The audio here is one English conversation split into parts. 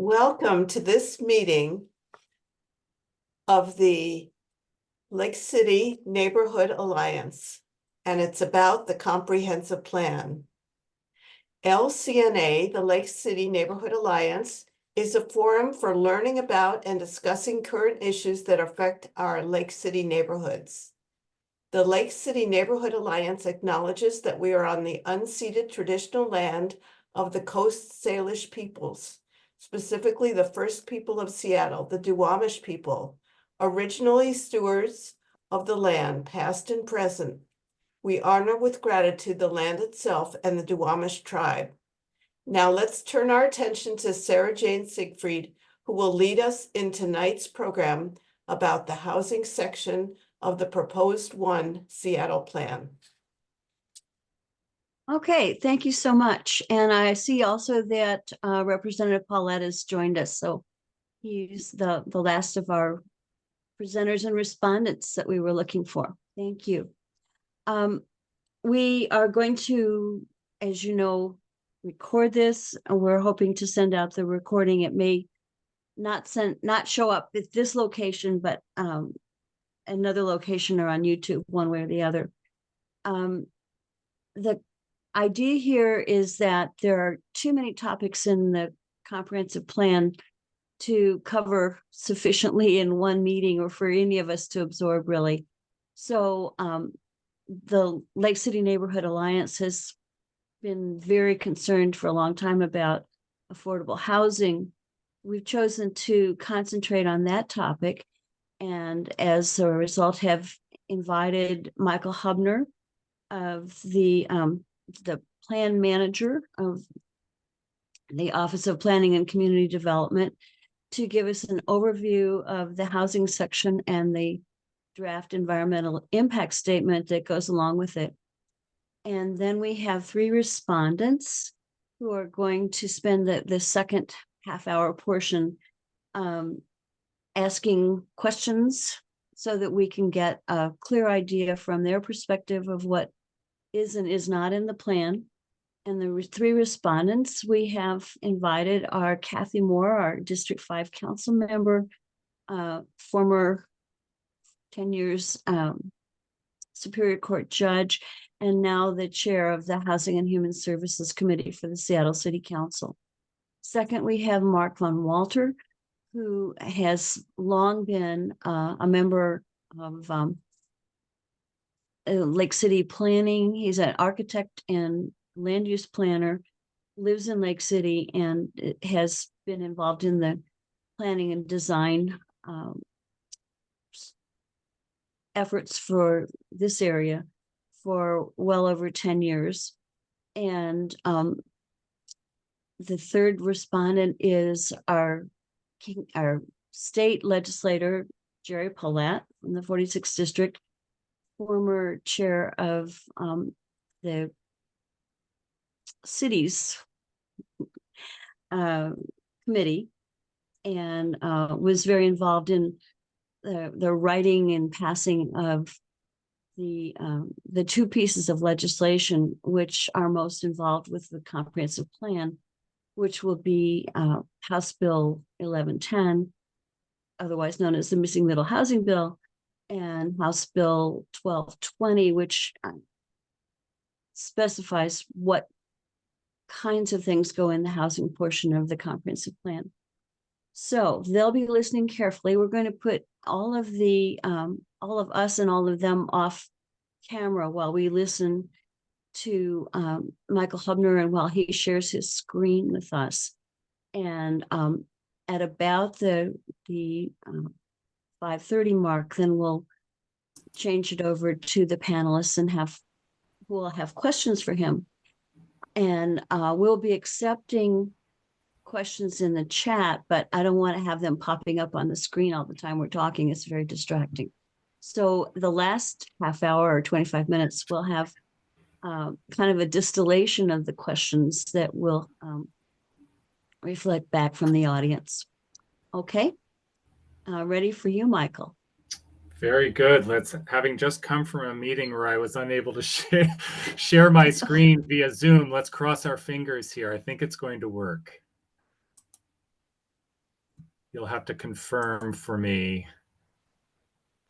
Welcome to this meeting of the Lake City Neighborhood Alliance, and it's about the comprehensive plan. LCNA, the Lake City Neighborhood Alliance, is a forum for learning about and discussing current issues that affect our Lake City neighborhoods. The Lake City Neighborhood Alliance acknowledges that we are on the unceded traditional land of the Coast Salish peoples, specifically the first people of Seattle, the Duwamish people, originally stewards of the land, past and present. We honor with gratitude the land itself and the Duwamish tribe. Now let's turn our attention to Sarah Jane Siegfried, who will lead us in tonight's program about the housing section of the proposed Seattle plan. Okay, thank you so much. And I see also that Representative Pollet has joined us. So he's the last of our presenters and respondents that we were looking for. Thank you. We are going to, as you know, record this. We're hoping to send out the recording. It may not show up at this location, but another location or on YouTube, one way or the other. The idea here is that there are too many topics in the comprehensive plan to cover sufficiently in one meeting or for any of us to absorb, really. So the Lake City Neighborhood Alliance has been very concerned for a long time about affordable housing. We've chosen to concentrate on that topic, and as a result have invited Michael Hubner of the plan manager of the Office of Planning and Community Development to give us an overview of the housing section and the draft environmental impact statement that goes along with it. And then we have 3 respondents who are going to spend the second half-hour portion asking questions so that we can get a clear idea from their perspective of what is and is not in the plan. And the 3 respondents we have invited are Cathy Moore, our District 5 council member, former 10 years Superior Court judge, and now the chair of the Housing and Human Services Committee for the Seattle City Council. Second, we have Mark Von Walter, who has long been a member of Lake City Planning. He's an architect and land use planner, lives in Lake City, and has been involved in the planning and design efforts for this area for well over 10 years. And the third respondent is our state legislator, Gerry Pollet from the 46th District, former chair of the city's committee, and was very involved in the writing and passing of the 2 pieces of legislation which are most involved with the comprehensive plan, which will be House Bill 1110, otherwise known as the Missing Middle Housing Bill, and House Bill 1220, which specifies what kinds of things go in the housing portion of the comprehensive plan. So they'll be listening carefully. We're going to put all of us and all of them off camera while we listen to Michael Hubner and while he shares his screen with us. And at about the 5:30 mark, then we'll change it over to the panelists and we'll have questions for him. And we'll be accepting questions in the chat, but I don't want to have them popping up on the screen all the time we're talking. It's very distracting. So the last half hour or 25 minutes, we'll have kind of a distillation of the questions that will reflect back from the audience. Okay, ready for you, Michael. Very good. Having just come from a meeting where I was unable to share my screen via Zoom, let's cross our fingers here. I think it's going to work. You'll have to confirm for me.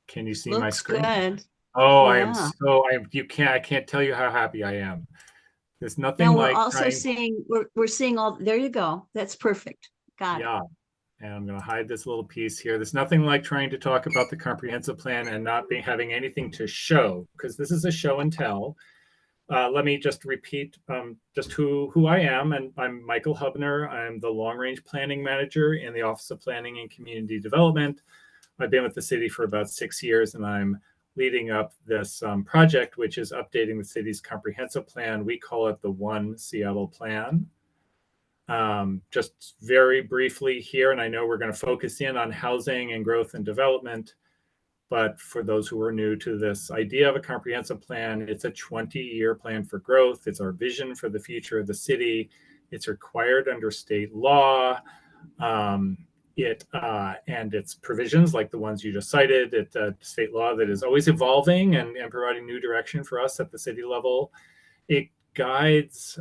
Can you see my Looks screen? good. Oh, Yeah. I can't tell you how happy I am. There's nothing Now we're like also trying, seeing, we're seeing all, there you go. That's perfect. Got it. yeah. And I'm going to hide this little piece here. There's nothing like trying to talk about the comprehensive plan and not having anything to show, because this is a show and tell. Let me just repeat just who I am. And I'm Michael Hubner. I'm the long range planning manager in the Office of Planning and Community Development. I've been with the city for about 6 years, and I'm leading up this project, which is updating the city's comprehensive plan. We call it the One Seattle Plan. Just very briefly here, and I know we're going to focus in on housing and growth and development, but for those who are new to this idea of a comprehensive plan, it's a 20-year plan for growth. It's our vision for the future of the city. It's required under state law. And its provisions, like the ones you just cited, it's state law that is always evolving and providing new direction for us at the city level. It guides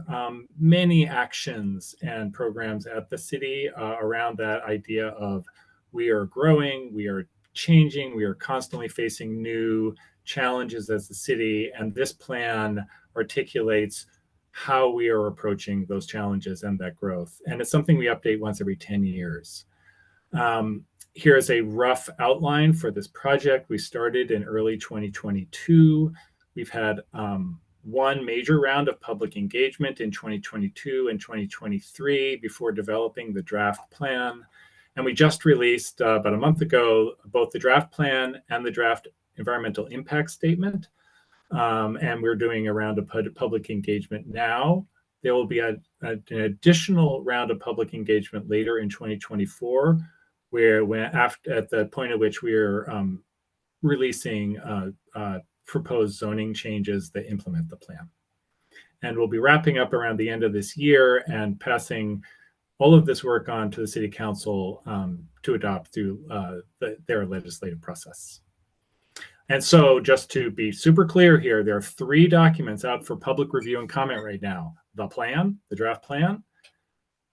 many actions and programs at the city around that idea of we are growing, we are changing, we are constantly facing new challenges as a city, and this plan articulates how we are approaching those challenges and that growth. And it's something we update once every 10 years. Here's a rough outline for this project. We started in early 2022. We've had one major round of public engagement in 2022 and 2023 before developing the draft plan. And we just released about a month ago both the draft plan and the draft environmental impact statement. And we're doing a round of public engagement now. There will be an additional round of public engagement later in 2024, at the point at which we're releasing proposed zoning changes that implement the plan. And we'll be wrapping up around the end of this year and passing all of this work on to the City Council to adopt through their legislative process. And so just to be super clear here, there are 3 documents out for public review and comment right now. The plan, the draft plan,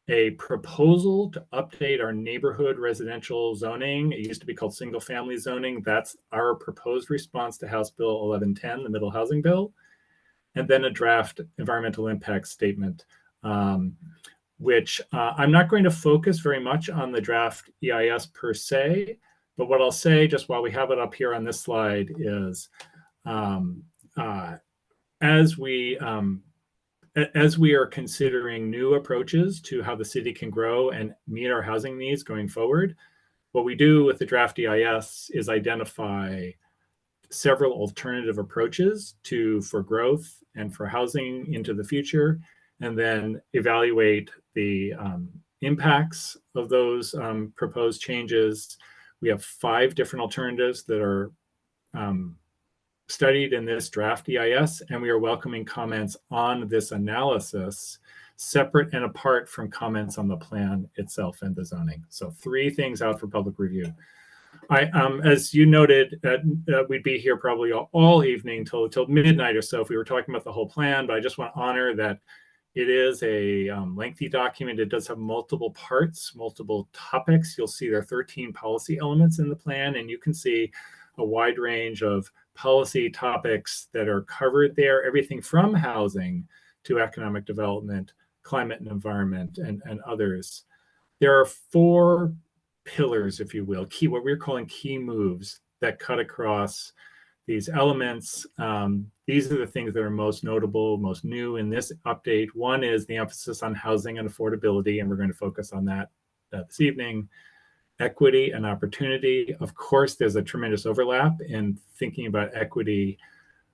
a proposal to update our neighborhood residential zoning. It used to be called single family zoning. That's our proposed response to House Bill 1110, the middle housing bill. And then a draft environmental impact statement, which I'm not going to focus very much on the draft EIS per se, but what I'll say just while we have it up here on this slide is as we are considering new approaches to how the city can grow and meet our housing needs going forward, what we do with the draft EIS is identify several alternative approaches for growth and for housing into the future, and then evaluate the impacts of those proposed changes. We have 5 different alternatives that are studied in this draft EIS, and we are welcoming comments on this analysis separate and apart from comments on the plan itself and the zoning. So 3 things out for public review. As you noted, we'd be here probably all evening till midnight or so if we were talking about the whole plan, but I just want to honor that it is a lengthy document. It does have multiple parts, multiple topics. You'll see there are 13 policy elements in the plan, and you can see a wide range of policy topics that are covered there, everything from housing to economic development, climate and environment, and others. There are 4 pillars, if you will, what we're calling key moves that cut across these elements. These are the things that are most notable, most new in this update. One is the emphasis on housing and affordability, and we're going to focus on that this evening. Equity and opportunity. Of course, there's a tremendous overlap in thinking about equity,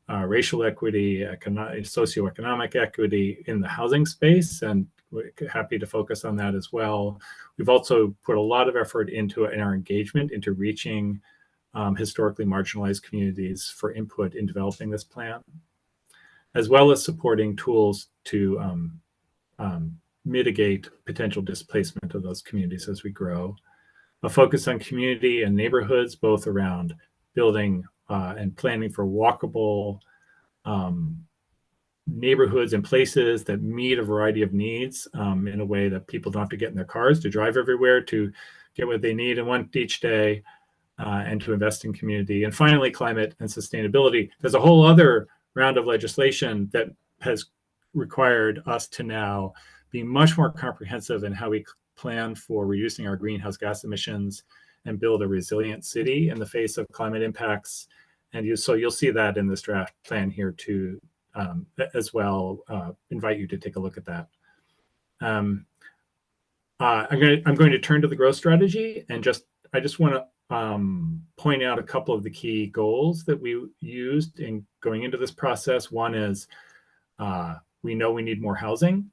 racial equity, socioeconomic equity in the housing space, and we're happy to focus on that as well. We've also put a lot of effort into in our engagement into reaching historically marginalized communities for input in developing this plan, as well as supporting tools to mitigate potential displacement of those communities as we grow. A focus on community and neighborhoods, both around building and planning for walkable neighborhoods and places that meet a variety of needs in a way that people don't have to get in their cars to drive everywhere, to get what they need and want each day, and to invest in community. And finally, climate and sustainability. There's a whole other round of legislation that has required us to now be much more comprehensive in how we plan for reducing our greenhouse gas emissions and build a resilient city in the face of climate impacts. And so you'll see that in this draft plan here too, as well. Invite you to take a look at that. I'm going to turn to the growth strategy, and I just want to point out a couple of the key goals that we used in going into this process. One is we know we need more housing.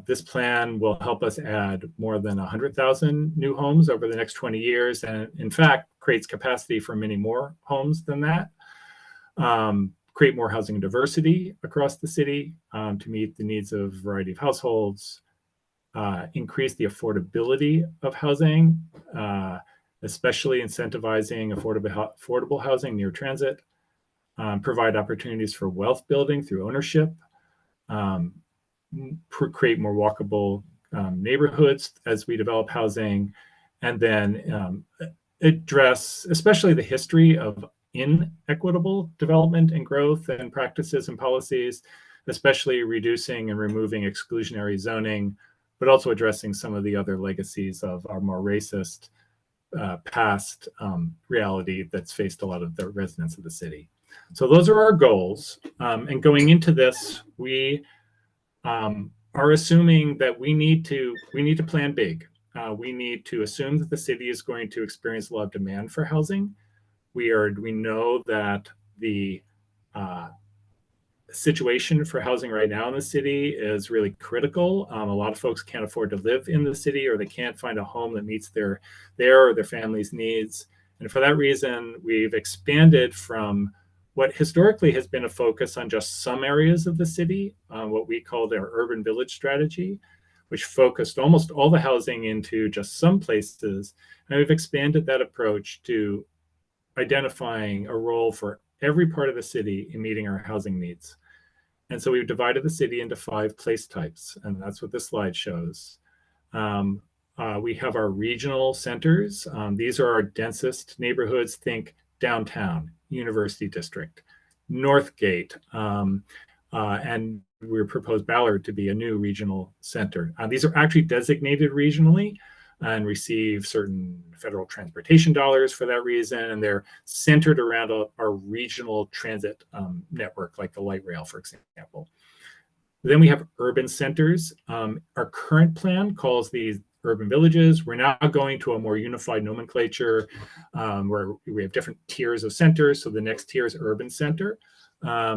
This plan will help us add more than 100,000 new homes over the next 20 years, and in fact creates capacity for many more homes than that. Create more housing diversity across the city to meet the needs of a variety of households. Increase the affordability of housing, especially incentivizing affordable housing near transit. Provide opportunities for wealth building through ownership. Create more walkable neighborhoods as we develop housing, and then address especially the history of inequitable development and growth and practices and policies, especially reducing and removing exclusionary zoning, but also addressing some of the other legacies of our more racist past reality that's faced a lot of the residents of the city. So those are our goals. And going into this, we are assuming that we need to plan big. We need to assume that the city is going to experience a lot of demand for housing. We know that the situation for housing right now in the city is really critical. A lot of folks can't afford to live in the city, or they can't find a home that meets their or their family's needs. And for that reason, we've expanded from what historically has been a focus on just some areas of the city, what we called our urban village strategy, which focused almost all the housing into just some places. And we've expanded that approach to identifying a role for every part of the city in meeting our housing needs. And so we've divided the city into 5 place types, and that's what this slide shows. We have our regional centers. These are our densest neighborhoods. Think downtown, University District, Northgate, and we proposed Ballard to be a new regional center. These are actually designated regionally and receive certain federal transportation dollars for that reason, and they're centered around our regional transit network, like the light rail, for example. Then we have urban centers. Our current plan calls these urban villages. We're now going to a more unified nomenclature where we have different tiers of centers. So the next tier is urban center.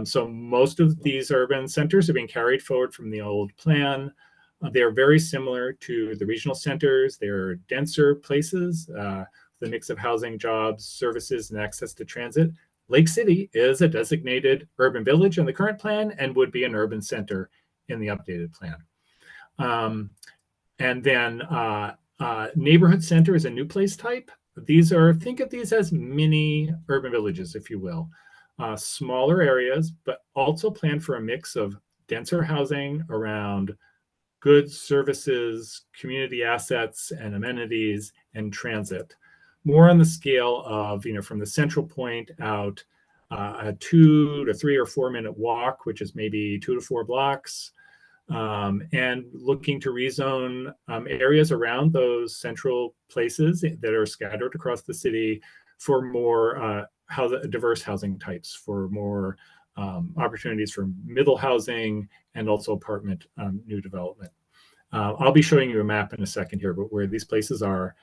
So most of these urban centers are being carried forward from the old plan. They are very similar to the regional centers. They're denser places, the mix of housing, jobs, services, and access to transit. Lake City is a designated urban village in the current plan and would be an urban center in the updated plan. And then neighborhood center is a new place type. Think of these as mini urban villages, if you will. Smaller areas, but also planned for a mix of denser housing around goods, services, community assets, and amenities, and transit. More on the scale of, from the central point out, a 2 to 3 or 4 minute walk, which is maybe 2 to 4 blocks, and looking to rezone areas around those central places that are scattered across the city for more diverse housing types, for more opportunities for middle housing and also apartment new development. I'll be showing you a map in a second here, but where these places are,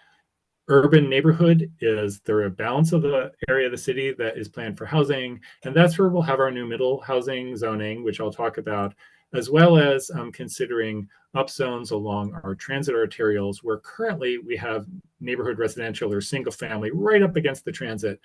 urban neighborhood is there a balance of the area of the city that is planned for housing, and that's where we'll have our new middle housing zoning, which I'll talk about, as well as considering upzones along our transit arterials, where currently we have neighborhood residential or single family right up against the transit,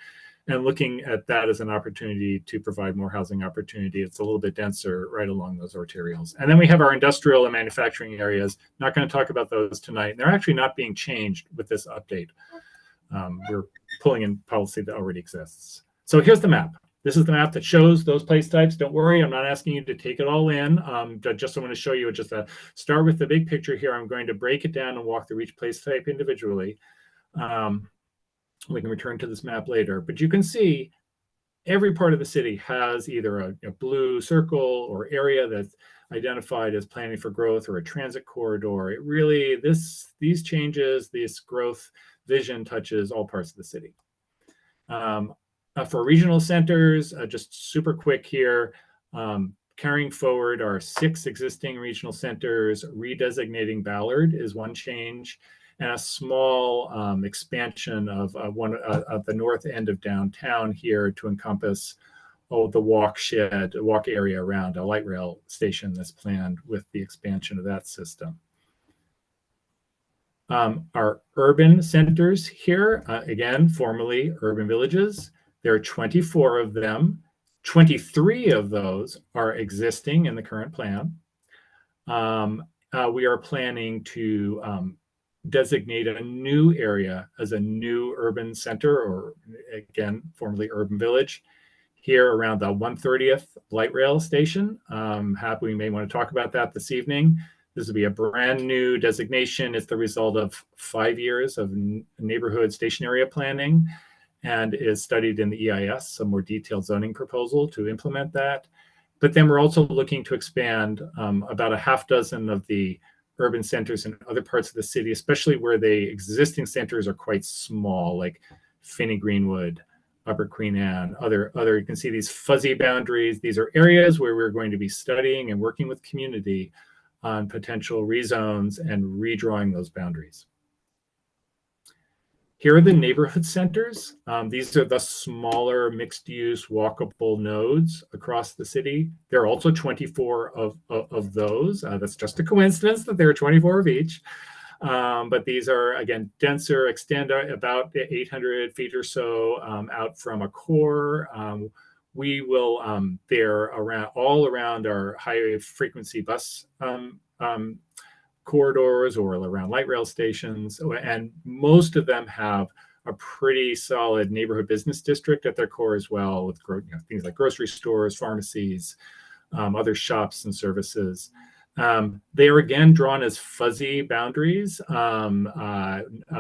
and looking at that as an opportunity to provide more housing opportunity. It's a little bit denser right along those arterials. And then we have our industrial and manufacturing areas. Not going to talk about those tonight. They're actually not being changed with this update. We're pulling in policy that already exists. So here's the map. This is the map that shows those place types. Don't worry, I'm not asking you to take it all in. Just want to show you start with the big picture here. I'm going to break it down and walk through each place type individually. We can return to this map later, but you can see every part of the city has either a blue circle or area that's identified as planning for growth or a transit corridor. It really, these changes, this growth vision touches all parts of the city. For regional centers, just super quick here, carrying forward our 6 existing regional centers, redesignating Ballard is one change, and a small expansion of the north end of downtown here to encompass the walk area around a light rail station that's planned with the expansion of that system. Our urban centers here, again, formerly urban villages, there are 24 of them. 23 of those are existing in the current plan. We are planning to designate a new area as a new urban center, or again, formerly urban village, here around the 130th light rail station. Happy we may want to talk about that this evening. This will be a brand new designation. It's the result of 5 years of neighborhood station area planning and is studied in the EIS, a more detailed zoning proposal to implement that. But then we're also looking to expand about a half dozen of the urban centers in other parts of the city, especially where the existing centers are quite small, like Finney Greenwood, Upper Queen Anne, other. You can see these fuzzy boundaries. These are areas where we're going to be studying and working with community on potential rezones and redrawing those boundaries. Here are the neighborhood centers. These are the smaller mixed-use walkable nodes across the city. There are also 24 of those. That's just a coincidence that there are 24 of each. But these are, again, denser, extend about 800 feet or so out from a core. We will, they're all around our high frequency bus corridors or around light rail stations, and most of them have a pretty solid neighborhood business district at their core as well, with things like grocery stores, pharmacies, other shops and services. They are again drawn as fuzzy boundaries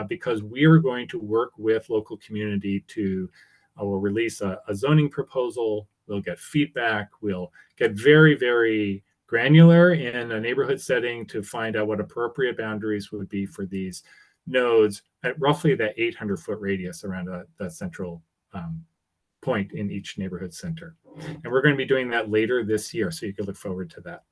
because we are going to work with local community to we'll release a zoning proposal. We'll get feedback. We'll get very, very granular in a neighborhood setting to find out what appropriate boundaries would be for these nodes at roughly that 800-foot radius around that central point in each neighborhood center. And we're going to be doing that later this year, so you can look forward to that.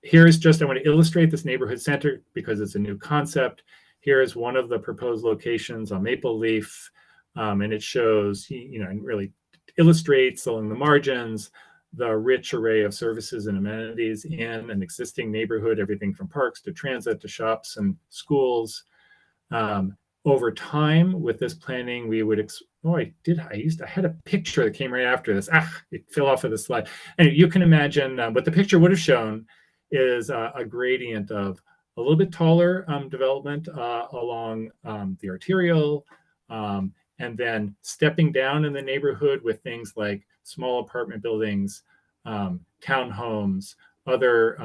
Here's just, I want to illustrate this neighborhood center because it's a new concept. Here is one of the proposed locations on Maple Leaf, and it shows, and really illustrates along the margins the rich array of services and amenities in an existing neighborhood, everything from parks to transit to shops and schools. Over time with this planning, we would, I had a picture that came right after this. It fell off of the slide. And you can imagine what the picture would have shown is a gradient of a little bit taller development along the arterial, and then stepping down in the neighborhood with things like small apartment buildings, townhomes, other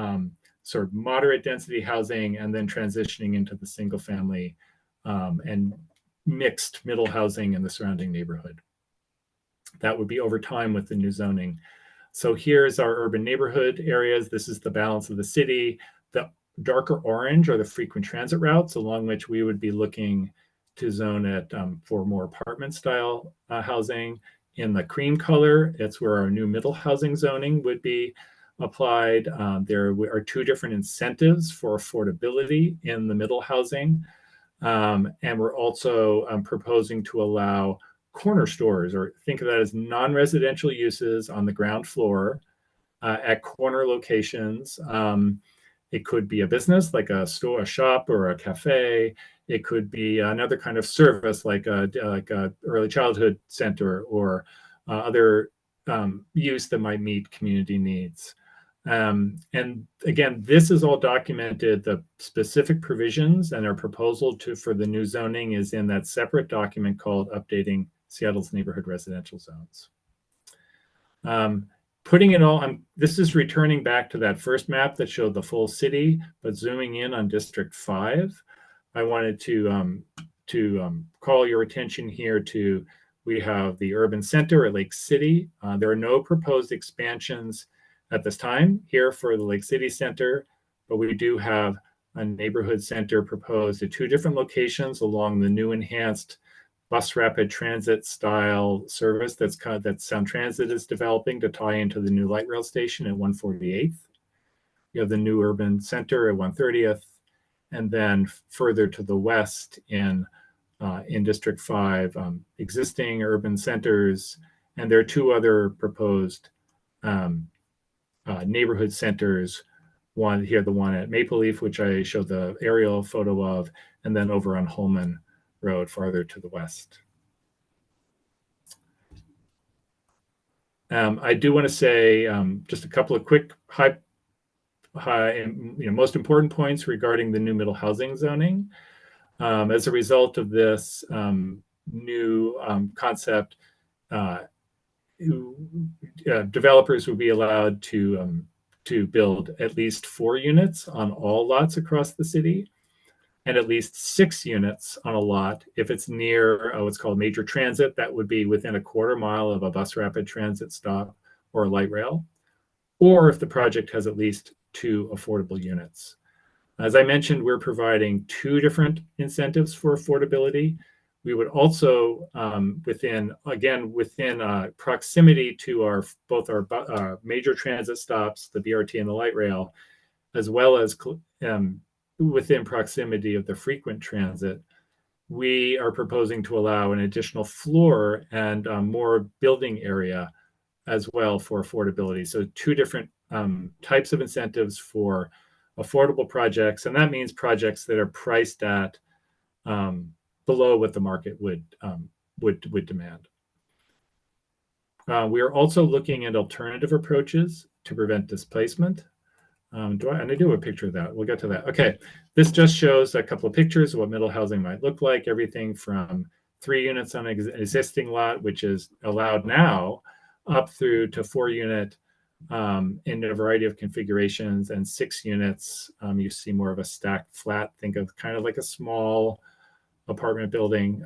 sort of moderate density housing, and then transitioning into the single family and mixed middle housing in the surrounding neighborhood. That would be over time with the new zoning. So here's our urban neighborhood areas. This is the balance of the city. The darker orange are the frequent transit routes along which we would be looking to zone it for more apartment style housing. In the cream color, it's where our new middle housing zoning would be applied. There are 2 different incentives for affordability in the middle housing. And we're also proposing to allow corner stores, or think of that as non-residential uses on the ground floor at corner locations. It could be a business like a store, a shop, or a cafe. It could be another kind of service like a early childhood center or other use that might meet community needs. And again, this is all documented. The specific provisions and our proposal for the new zoning is in that separate document called Updating Seattle's Neighborhood Residential Zones. Putting it all on, this is returning back to that first map that showed the full city, but zooming in on District 5. I wanted to call your attention here to, we have the urban center at Lake City. There are no proposed expansions at this time here for the Lake City Center, but we do have a neighborhood center proposed at 2 different locations along the new enhanced bus rapid transit style service that Sound Transit is developing to tie into the new light rail station at 148th. You have the new urban center at 130th, and then further to the west in District 5, existing urban centers, and there are 2 other proposed neighborhood centers. One here, the one at Maple Leaf, which I showed the aerial photo of, and then over on Holman Road, farther to the west. I do want to say just a couple of quick most important points regarding the new middle housing zoning. As a result of this new concept, developers will be allowed to build at least 4 units on all lots across the city, and at least 6 units on a lot if it's near what's called major transit. That would be within a quarter mile of a bus rapid transit stop or a light rail, or if the project has at least 2 affordable units. As I mentioned, we're providing 2 different incentives for affordability. We would also, within proximity to both our major transit stops, the BRT and the light rail, as well as within proximity of the frequent transit, we are proposing to allow an additional floor and more building area as well for affordability. So 2 different types of incentives for affordable projects, and that means projects that are priced at below what the market would demand. We are also looking at alternative approaches to prevent displacement. I do have a picture of that. We'll get to that. Okay, this just shows a couple of pictures of what middle housing might look like. Everything from 3 units on an existing lot, which is allowed now, up through to 4 unit in a variety of configurations, and 6 units. You see more of a stacked flat. Think of kind of like a small apartment building,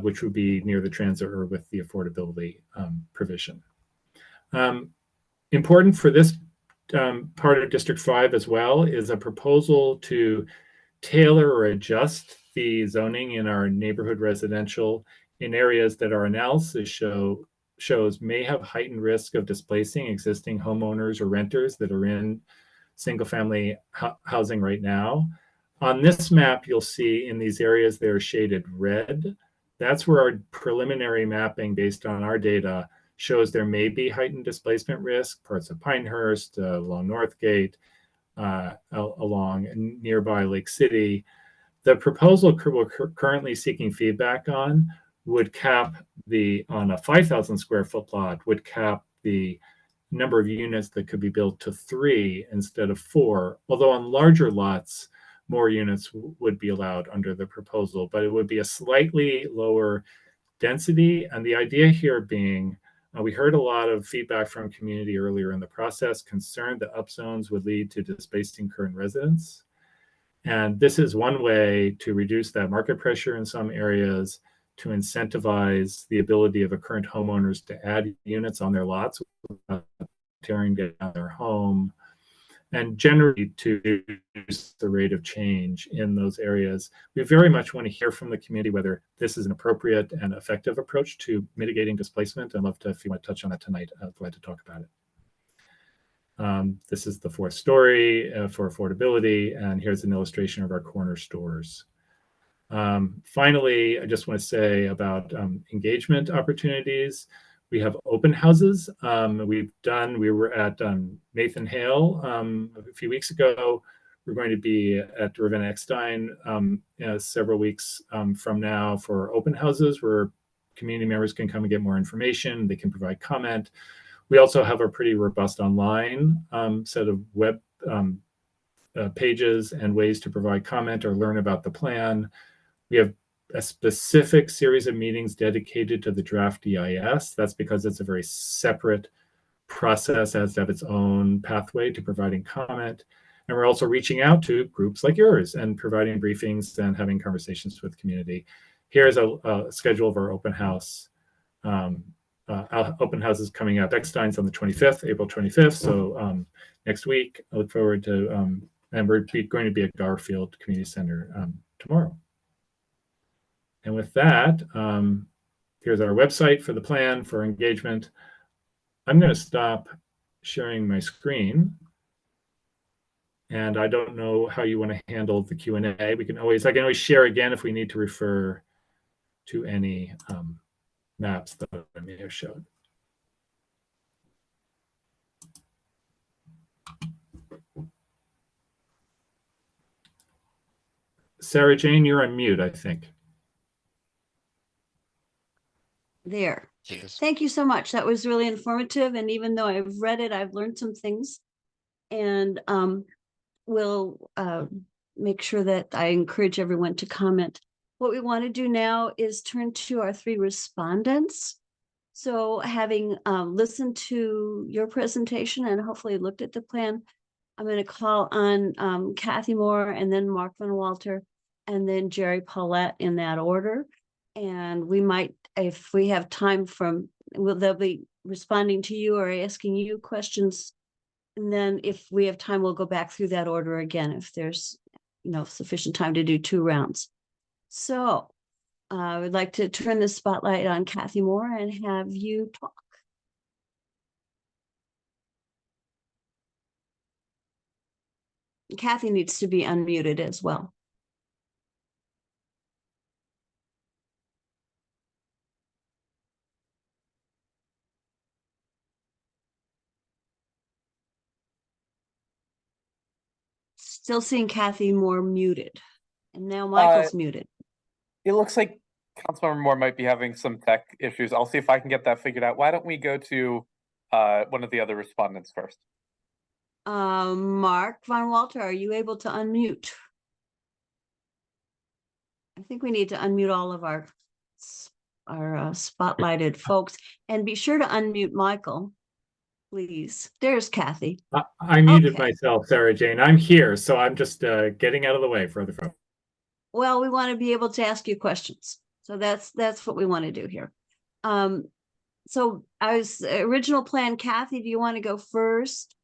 which would be near the transit or with the affordability provision. Important for this part of District 5 as well is a proposal to tailor or adjust the zoning in our neighborhood residential in areas that our analysis shows may have heightened risk of displacing existing homeowners or renters that are in single-family housing right now. On this map, you'll see in these areas they're shaded red. That's where our preliminary mapping based on our data shows there may be heightened displacement risk, parts of Pinehurst, along Northgate, along nearby Lake City. The proposal we're currently seeking feedback on would cap on a 5,000 square foot lot, would cap the number of units that could be built to 3 instead of 4, although on larger lots, more units would be allowed under the proposal, but it would be a slightly lower density. And the idea here being, we heard a lot of feedback from community earlier in the process, concerned that upzones would lead to displacing current residents. And this is one way to reduce that market pressure in some areas, to incentivize the ability of current homeowners to add units on their lots without tearing down their home, and generally to reduce the rate of change in those areas. We very much want to hear from the community whether this is an appropriate and effective approach to mitigating displacement. I'd love to, if you want to touch on that tonight, I'm glad to talk about it. This is the 4th story for affordability, and here's an illustration of our corner stores. Finally, I just want to say about engagement opportunities. We have open houses. We were at Nathan Hale a few weeks ago. We're going to be at Ravenna Eckstein several weeks from now for open houses where community members can come and get more information. They can provide comment. We also have a pretty robust online set of web pages and ways to provide comment or learn about the plan. We have a specific series of meetings dedicated to the draft EIS. That's because it's a very separate process, has to have its own pathway to providing comment. And we're also reaching out to groups like yours and providing briefings and having conversations with the community. Here's a schedule of our open house. Open houses coming up. Eckstein's on the 25th, April 25th. So next week, I look forward to, and we're going to be at Garfield Community Center tomorrow. And with that, here's our website for the plan for engagement. I'm going to stop sharing my screen. And I don't know how you want to handle the Q&A. I can always share again if we need to refer to any maps that I may have showed. Sarah Jane, you're on mute, I think. There. Thank you so much. That was really informative. And even though I've read it, I've learned some things. And we'll make sure that I encourage everyone to comment. What we want to do now is turn to our 3 respondents. So having listened to your presentation and hopefully looked at the plan, I'm going to call on Cathy Moore and then Mark Van Walter and then Gerry Pollet in that order. And we might, if we have time they'll be responding to you or asking you questions. And then if we have time, we'll go back through that order again, if there's sufficient time to do 2 rounds. So I would like to turn the spotlight on Cathy Moore and have you talk. Cathy needs to be unmuted as well. Still seeing Cathy Moore muted. And now Michael's muted. It looks like Councilmember Moore might be having some tech issues. I'll see if I can get that figured out. Why don't we go to one of the other respondents first? Mark Van Walter, are you able to unmute? I think we need to unmute all of our spotlighted folks, and be sure to unmute Michael, please. There's Cathy. I muted myself, Sarah Jane. I'm here, so I'm just getting out of the way for the front. Well, we want to be able to ask you questions, so that's what we want to do here. So original plan, Cathy, do you want to go first?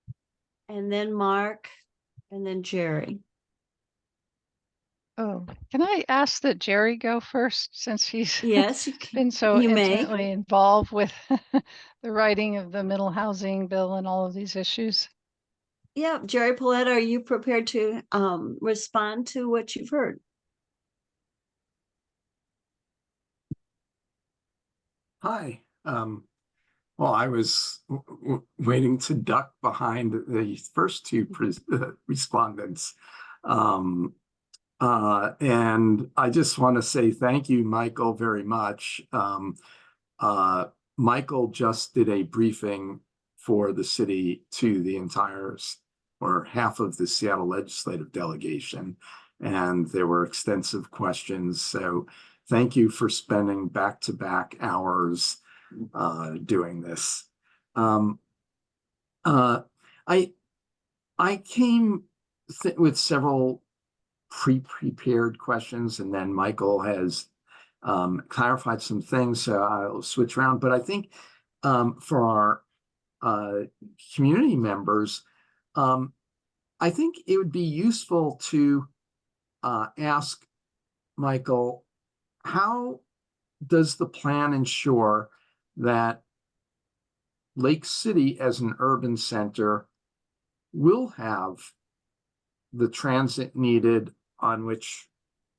And then Mark, and then Gerry. Oh, can I ask that Gerry go first, since he's yes, been so intimately involved with the writing of the middle housing bill and all of these issues? Yeah, Gerry Pollet, are you prepared to respond to what you've heard? Hi. Well, I was waiting to duck behind the first 2 respondents. And I just want to say thank you, Michael, very much. Michael just did a briefing for the city to the entire or half of the Seattle legislative delegation, and there were extensive questions. So thank you for spending back-to-back hours doing this. I came with several pre-prepared questions, and then Michael has clarified some things, so I'll switch around. But I think for our community members, I think it would be useful to ask Michael, how does the plan ensure that Lake City as an urban center will have the transit needed on which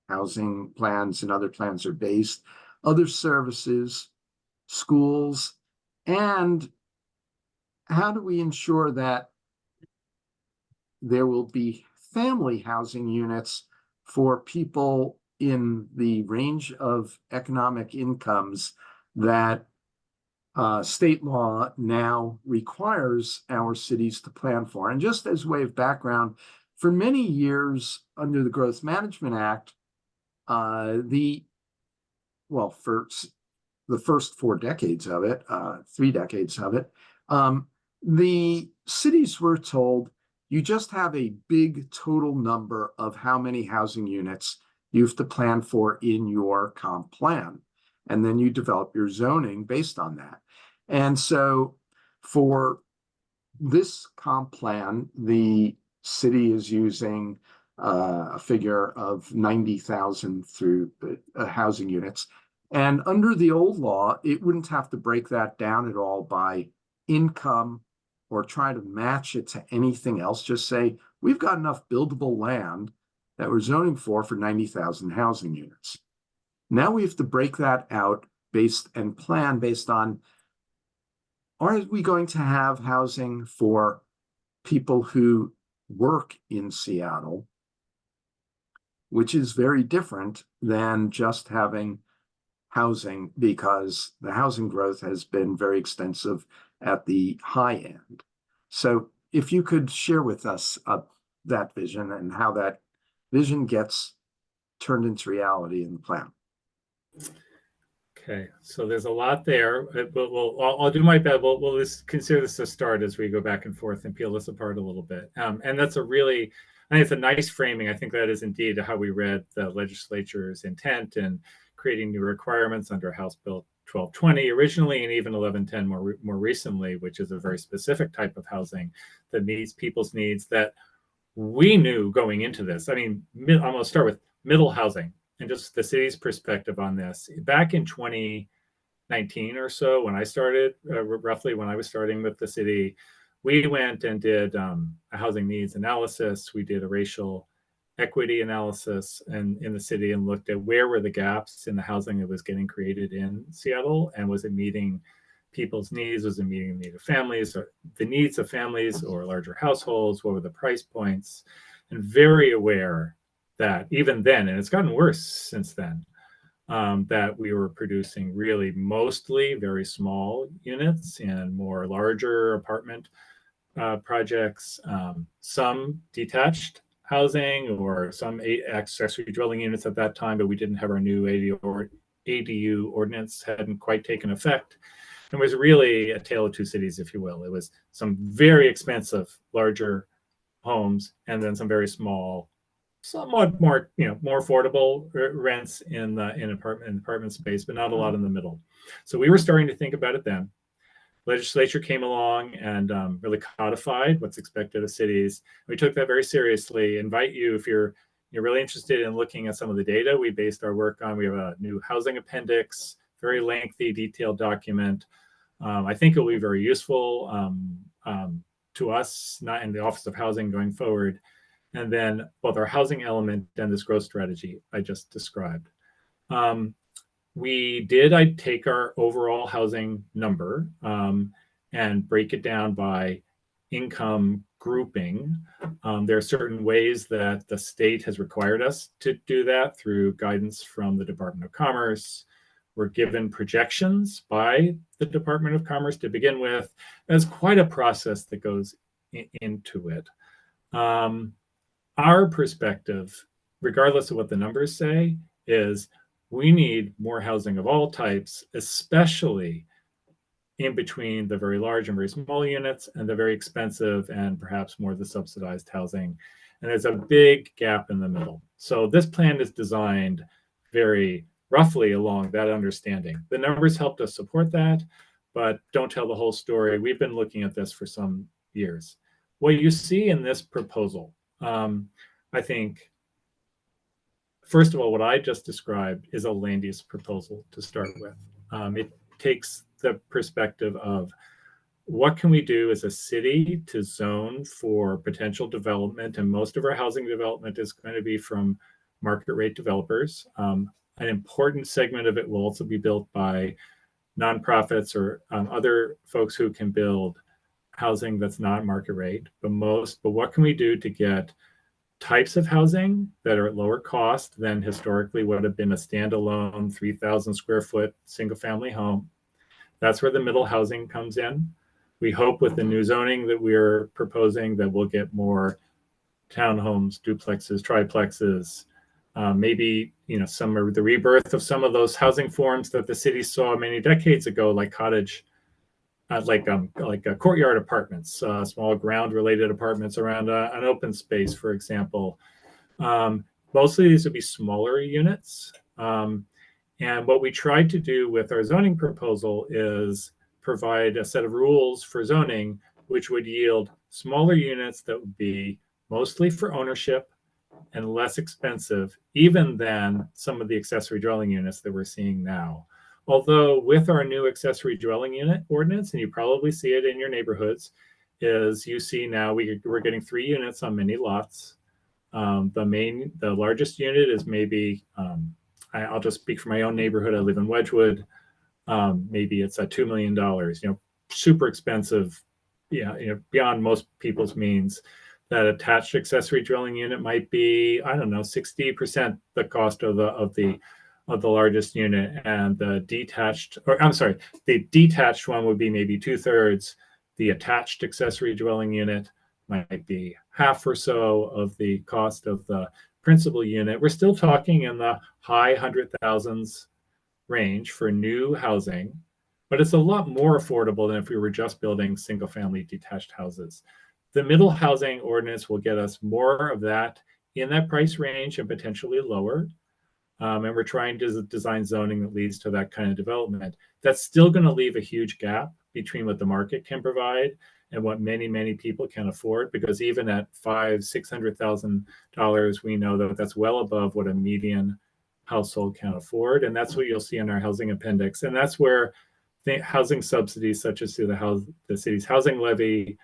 housing plans and other plans are based, other services, schools, and how do we ensure that there will be family housing units for people in the range of economic incomes that state law now requires our cities to plan for? And just as way of background, for many years under the Growth Management Act, for the first 4 decades of it, 3 decades of it, the cities were told you just have a big total number of how many housing units you have to plan for in your comp plan. And then you develop your zoning based on that. And so for this comp plan, the city is using a figure of 90,000 through housing units. And under the old law, it wouldn't have to break that down at all by income or try to match it to anything else. Just say, we've got enough buildable land that we're zoning for 90,000 housing units. Now we have to break that out and plan based on, are we going to have housing for people who work in Seattle, which is very different than just having housing, because the housing growth has been very extensive at the high end. So if you could share with us that vision and how that vision gets turned into reality in the plan. Okay, so there's a lot there, but I'll do my best. We'll just consider this a start as we go back and forth and peel this apart a little bit. And that's I think it's a nice framing. I think that is indeed how we read the legislature's intent in creating new requirements under House Bill 1220 originally, and even 1110 more recently, which is a very specific type of housing that meets people's needs that we knew going into this. I mean, I'm going to start with middle housing and just the city's perspective on this. Back in 2019 or so, when I started, roughly when I was starting with the city, we went and did a housing needs analysis. We did a racial equity analysis in the city and looked at where were the gaps in the housing that was getting created in Seattle, and was it meeting people's needs? Was it meeting the need of families, or the needs of families or larger households? What were the price points? And very aware that even then, and it's gotten worse since then, that we were producing really mostly very small units and more larger apartment projects, some detached housing or some accessory dwelling units at that time, but we didn't have our new ADU ordinance, hadn't quite taken effect. It was really a tale of two cities, if you will. It was some very expensive, larger homes, and then some very small, somewhat more, more affordable rents in apartment space, but not a lot in the middle. So we were starting to think about it then. Legislature came along and really codified what's expected of cities. We took that very seriously. Invite you, if you're really interested in looking at some of the data we based our work on. We have a new housing appendix, very lengthy, detailed document. I think it will be very useful to us, not in the Office of Housing going forward. And then both our housing element and this growth strategy I just described. I'd take our overall housing number and break it down by income grouping. There are certain ways that the state has required us to do that through guidance from the Department of Commerce. We're given projections by the Department of Commerce to begin with. There's quite a process that goes into it. Our perspective, regardless of what the numbers say, is we need more housing of all types, especially in between the very large and very small units and the very expensive and perhaps more the subsidized housing. And there's a big gap in the middle. So this plan is designed very roughly along that understanding. The numbers helped us support that, but don't tell the whole story. We've been looking at this for some years. What you see in this proposal, I think, first of all, what I just described is a land use proposal to start with. It takes the perspective of what can we do as a city to zone for potential development, and most of our housing development is going to be from market rate developers. An important segment of it will also be built by nonprofits or other folks who can build housing that's not market rate. But what can we do to get types of housing that are at lower cost than historically would have been a standalone 3,000 square foot single family home? That's where the middle housing comes in. We hope with the new zoning that we're proposing that we'll get more townhomes, duplexes, triplexes, maybe some of the rebirth of some of those housing forms that the city saw many decades ago, like cottage like courtyard apartments, small ground-related apartments around an open space, for example. Mostly these would be smaller units. And what we tried to do with our zoning proposal is provide a set of rules for zoning, which would yield smaller units that would be mostly for ownership and less expensive, even than some of the accessory dwelling units that we're seeing now. Although with our new accessory dwelling unit ordinance, and you probably see it in your neighborhoods, is you see now we're getting 3 units on many lots. The largest unit is maybe, I'll just speak for my own neighborhood. I live in Wedgwood. Maybe it's $2 million, super expensive, beyond most people's means. That attached accessory dwelling unit might be, I don't know, 60% the cost of the largest unit, and the detached one would be maybe 2/3. The attached accessory dwelling unit might be half or so of the cost of the principal unit. We're still talking in the high 100,000s range for new housing, but it's a lot more affordable than if we were just building single family detached houses. The middle housing ordinance will get us more of that in that price range and potentially lower. And we're trying to design zoning that leads to that kind of development. That's still going to leave a huge gap between what the market can provide and what many, many people can afford, because even at $500,000-$600,000, we know that that's well above what a median household can afford. And that's what you'll see in our housing appendix. And that's where the housing subsidies, such as through the city's housing levy,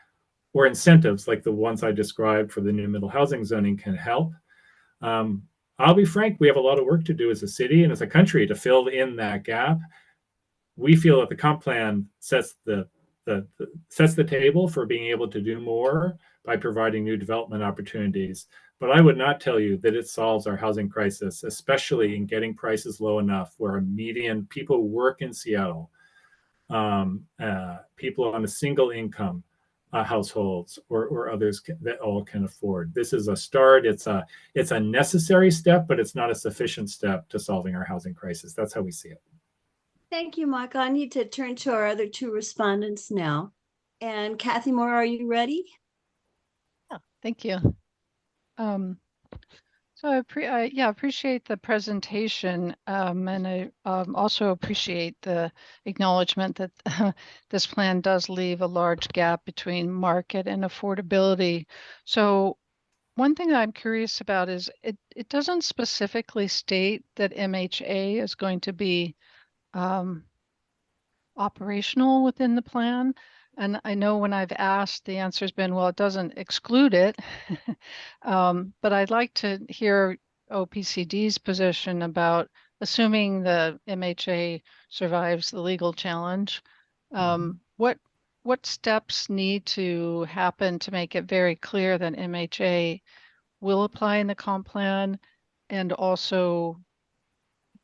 or incentives like the ones I described for the new middle housing zoning, can help. I'll be frank, we have a lot of work to do as a city and as a country to fill in that gap. We feel that the comp plan sets the table for being able to do more by providing new development opportunities. But I would not tell you that it solves our housing crisis, especially in getting prices low enough where a median, people who work in Seattle, people on a single income, households or others that all can afford. This is a start. It's a necessary step, but it's not a sufficient step to solving our housing crisis. That's how we see it. Thank you, Michael. I need to turn to our other 2 respondents now. And Cathy Moore, are you ready? Yeah, thank you. So I appreciate the presentation, and I also appreciate the acknowledgement that this plan does leave a large gap between market and affordability. So one thing that I'm curious about is it doesn't specifically state that MHA is going to be operational within the plan. And I know when I've asked, the answer has been, well, it doesn't exclude it. But I'd like to hear OPCD's position about, assuming the MHA survives the legal challenge, what steps need to happen to make it very clear that MHA will apply in the comp plan, and also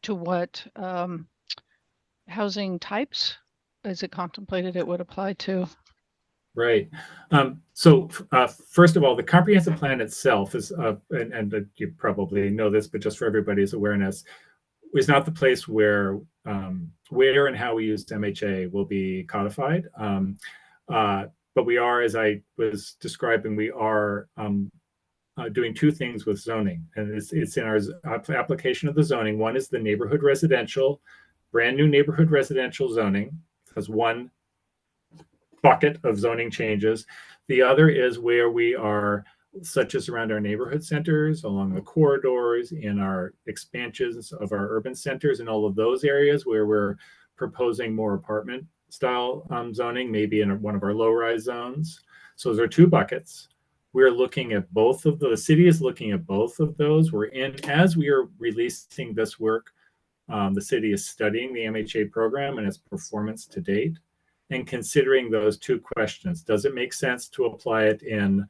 to what housing types is it contemplated it would apply to? Right. So first of all, the comprehensive plan itself is, and you probably know this, but just for everybody's awareness, is not the place where and how we use MHA will be codified. But we are, as I was describing, we are doing 2 things with zoning, and it's in our application of the zoning. One is the neighborhood residential, brand new neighborhood residential zoning. As one bucket of zoning changes. The other is where we are, such as around our neighborhood centers, along the corridors, in our expansions of our urban centers, and all of those areas where we're proposing more apartment style zoning, maybe in one of our low-rise zones. So those are 2 buckets. We're looking at both of those. The city is looking at both of those. As we are releasing this work, the city is studying the MHA program and its performance to date, and considering those 2 questions. Does it make sense to apply it in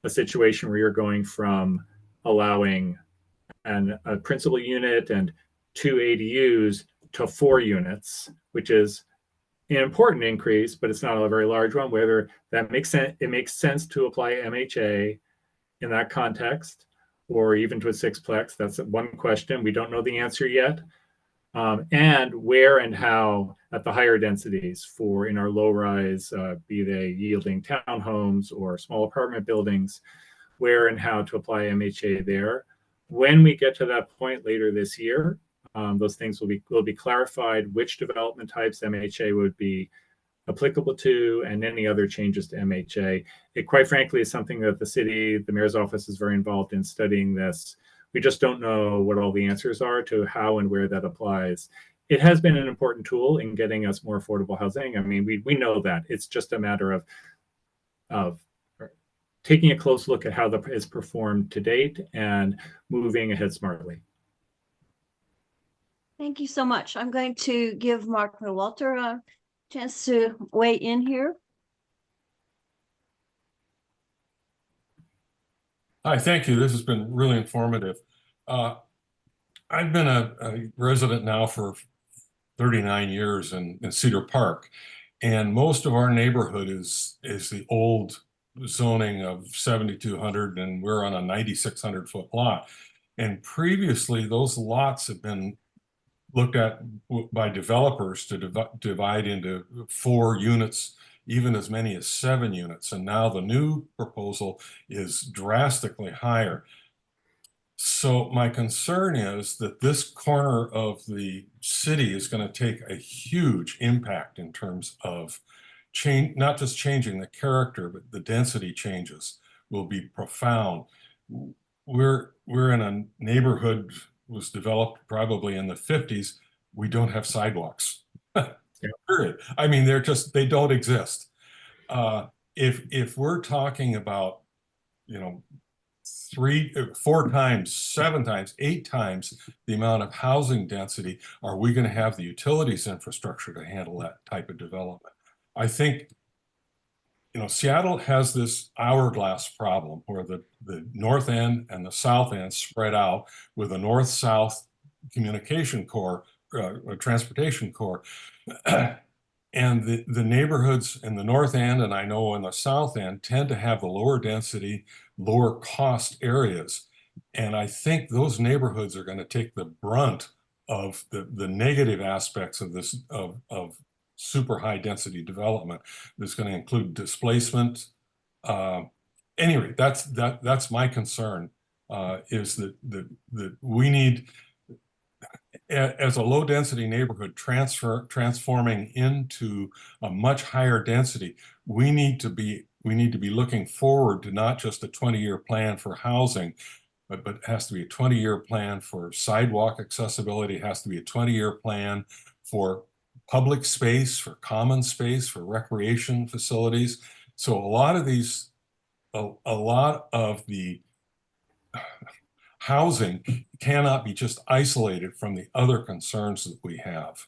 a situation where you're going from allowing a principal unit and 2 ADUs to 4 units, which is an important increase, but it's not a very large one, whether that makes sense, it makes sense to apply MHA in that context, or even to a 6-plex? That's one question. We don't know the answer yet. and where and how at the higher densities for in our low rise, be they yielding townhomes or small apartment buildings, where and how to apply MHA there. When we get to that point later this year, those things will be clarified, which development types MHA would be applicable to, and any other changes to MHA. It quite frankly is something that the city, the mayor's office is very involved in studying this. We just don't know what all the answers are to how and where that applies. It has been an important tool in getting us more affordable housing. I mean, we know that. It's just a matter of taking a close look at how that is performed to date and moving ahead smartly. Thank you so much. I'm going to give Mark Walter a chance to weigh in here. Hi, thank you. This has been really informative. I've been a resident now for 39 years in Cedar Park, and most of our neighborhood is the old zoning of 7,200, and we're on a 9,600 foot lot. And previously, those lots have been looked at by developers to divide into 4 units, even as many as 7 units. And now the new proposal is drastically higher. So my concern is that this corner of the city is going to take a huge impact in terms of change, not just changing the character, but the density changes will be profound. We're in a neighborhood was developed probably in the 50s. We don't have sidewalks. Period. I mean, they don't exist. If we're talking about, 3, 4 times, 7 times, 8 times the amount of housing density, are we going to have the utilities infrastructure to handle that type of development? I think, Seattle has this hourglass problem where the north end and the south end spread out with a north-south communication core, transportation core. And the neighborhoods in the north end, and I know in the south end, tend to have the lower density, lower cost areas. And I think those neighborhoods are going to take the brunt of the negative aspects of this, of super high density development. That's going to include displacement. Anyway, that's my concern, is that we need, as a low density neighborhood transforming into a much higher density, we need to be looking forward to not just a 20-year plan for housing, but it has to be a 20-year plan for sidewalk accessibility. It has to be a 20-year plan for public space, for common space, for recreation facilities. So a lot of the housing cannot be just isolated from the other concerns that we have.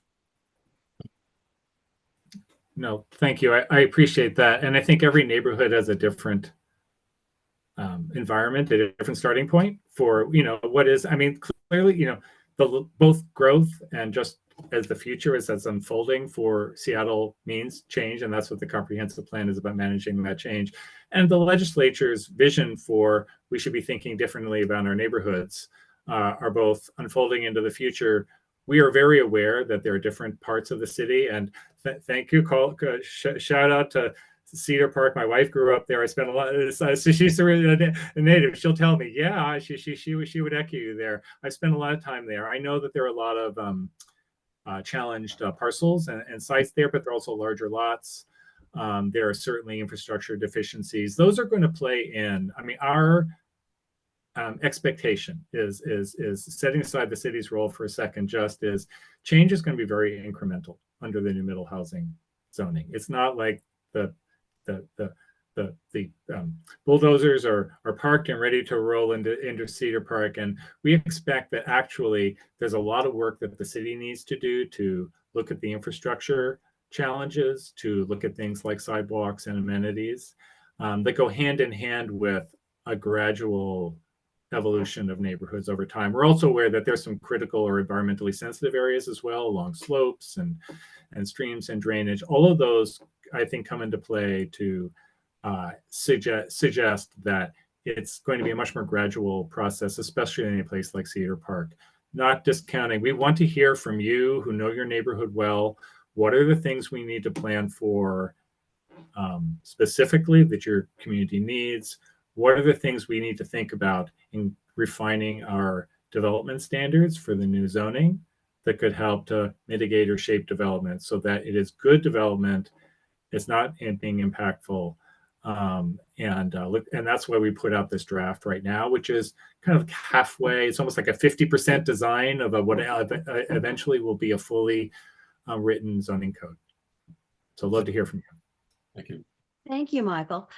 No, thank you. I appreciate that. And I think every neighborhood has a different environment, a different starting point for, what is, I mean, clearly, both growth and just as the future is that's unfolding for Seattle means change. And that's what the comprehensive plan is about, managing that change. And the legislature's vision for we should be thinking differently about our neighborhoods are both unfolding into the future. We are very aware that there are different parts of the city. And thank you, shout out to Cedar Park. My wife grew up there. I spent a lot. So she's a native. She'll tell me, yeah, she would echo you there. I spent a lot of time there. I know that there are a lot of challenged parcels and sites there, but there are also larger lots. There are certainly infrastructure deficiencies. Those are going to play in. I mean, our expectation is setting aside the city's role for a second. Just is change is going to be very incremental under the new middle housing zoning. It's not like the bulldozers are parked and ready to roll into Cedar Park. And we expect that actually there's a lot of work that the city needs to do to look at the infrastructure challenges, to look at things like sidewalks and amenities that go hand in hand with a gradual evolution of neighborhoods over time. We're also aware that there's some critical or environmentally sensitive areas as well, along slopes and streams and drainage. All of those, I think, come into play to suggest that it's going to be a much more gradual process, especially in a place like Cedar Park, not discounting. We want to hear from you who know your neighborhood well. What are the things we need to plan for specifically that your community needs? What are the things we need to think about in refining our development standards for the new zoning that could help to mitigate or shape development so that it is good development, it's not being impactful. And that's why we put out this draft right now, which is kind of halfway. It's almost like a 50% design of what eventually will be a fully written zoning code. So I'd love to hear from you. Thank you. Thank you, Michael.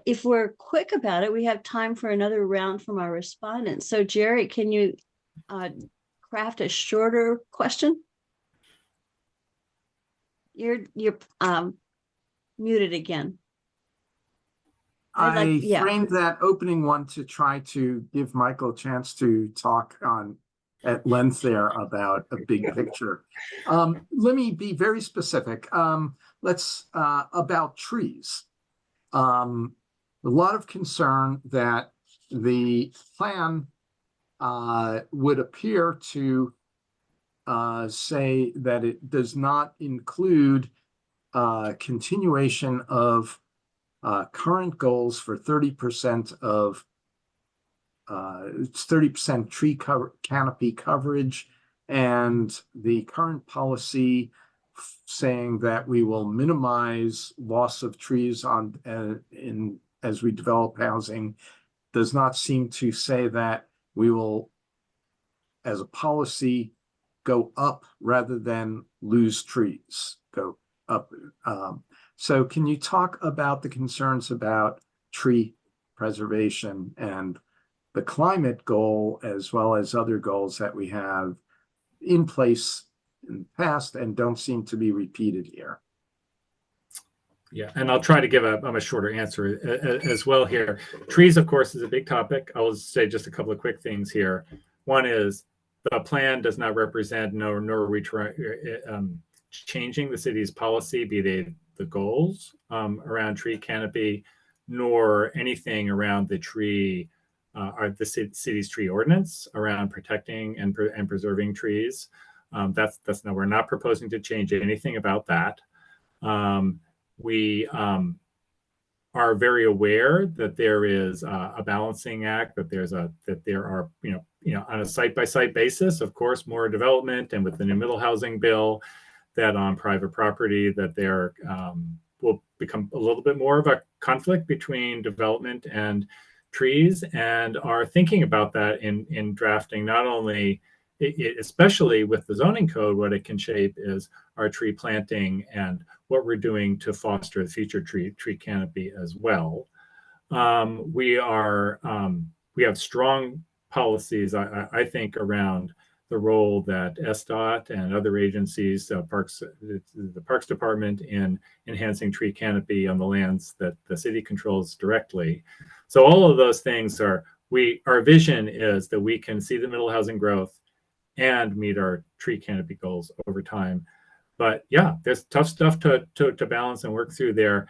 If we're quick about it, we have time for another round from our respondents. So Gerry, can you craft a shorter question? You're muted again. I framed that opening one to try to give Michael a chance to talk at length there about a big picture. Let me be very specific. Let's about trees. A lot of concern that the plan would appear to say that it does not include continuation of current goals for 30% of 30% tree canopy coverage, and the current policy saying that we will minimize loss of trees as we develop housing does not seem to say that we will, as a policy, go up rather than lose trees, go up. So can you talk about the concerns about tree preservation and the climate goal, as well as other goals that we have in place in the past and don't seem to be repeated here? Yeah, and I'll try to give a shorter answer as well here. Trees, of course, is a big topic. I'll say just a couple of quick things here. One is the plan does not represent, nor are we changing the city's policy, be they the goals around tree canopy, nor anything around the tree, or the city's tree ordinance around protecting and preserving trees. That's no, we're not proposing to change anything about that. We are very aware that there is a balancing act, that there are on a site-by-site basis, of course, more development, and with the new middle housing bill, that on private property that there will become a little bit more of a conflict between development and trees, and are thinking about that in drafting not only especially with the zoning code, what it can shape is our tree planting and what we're doing to foster the future tree canopy as well. We have strong policies, I think, around the role that SDOT and other agencies, the Parks Department, in enhancing tree canopy on the lands that the city controls directly. So all of those things our vision is that we can see the middle housing growth and meet our tree canopy goals over time. But yeah, there's tough stuff to balance and work through there.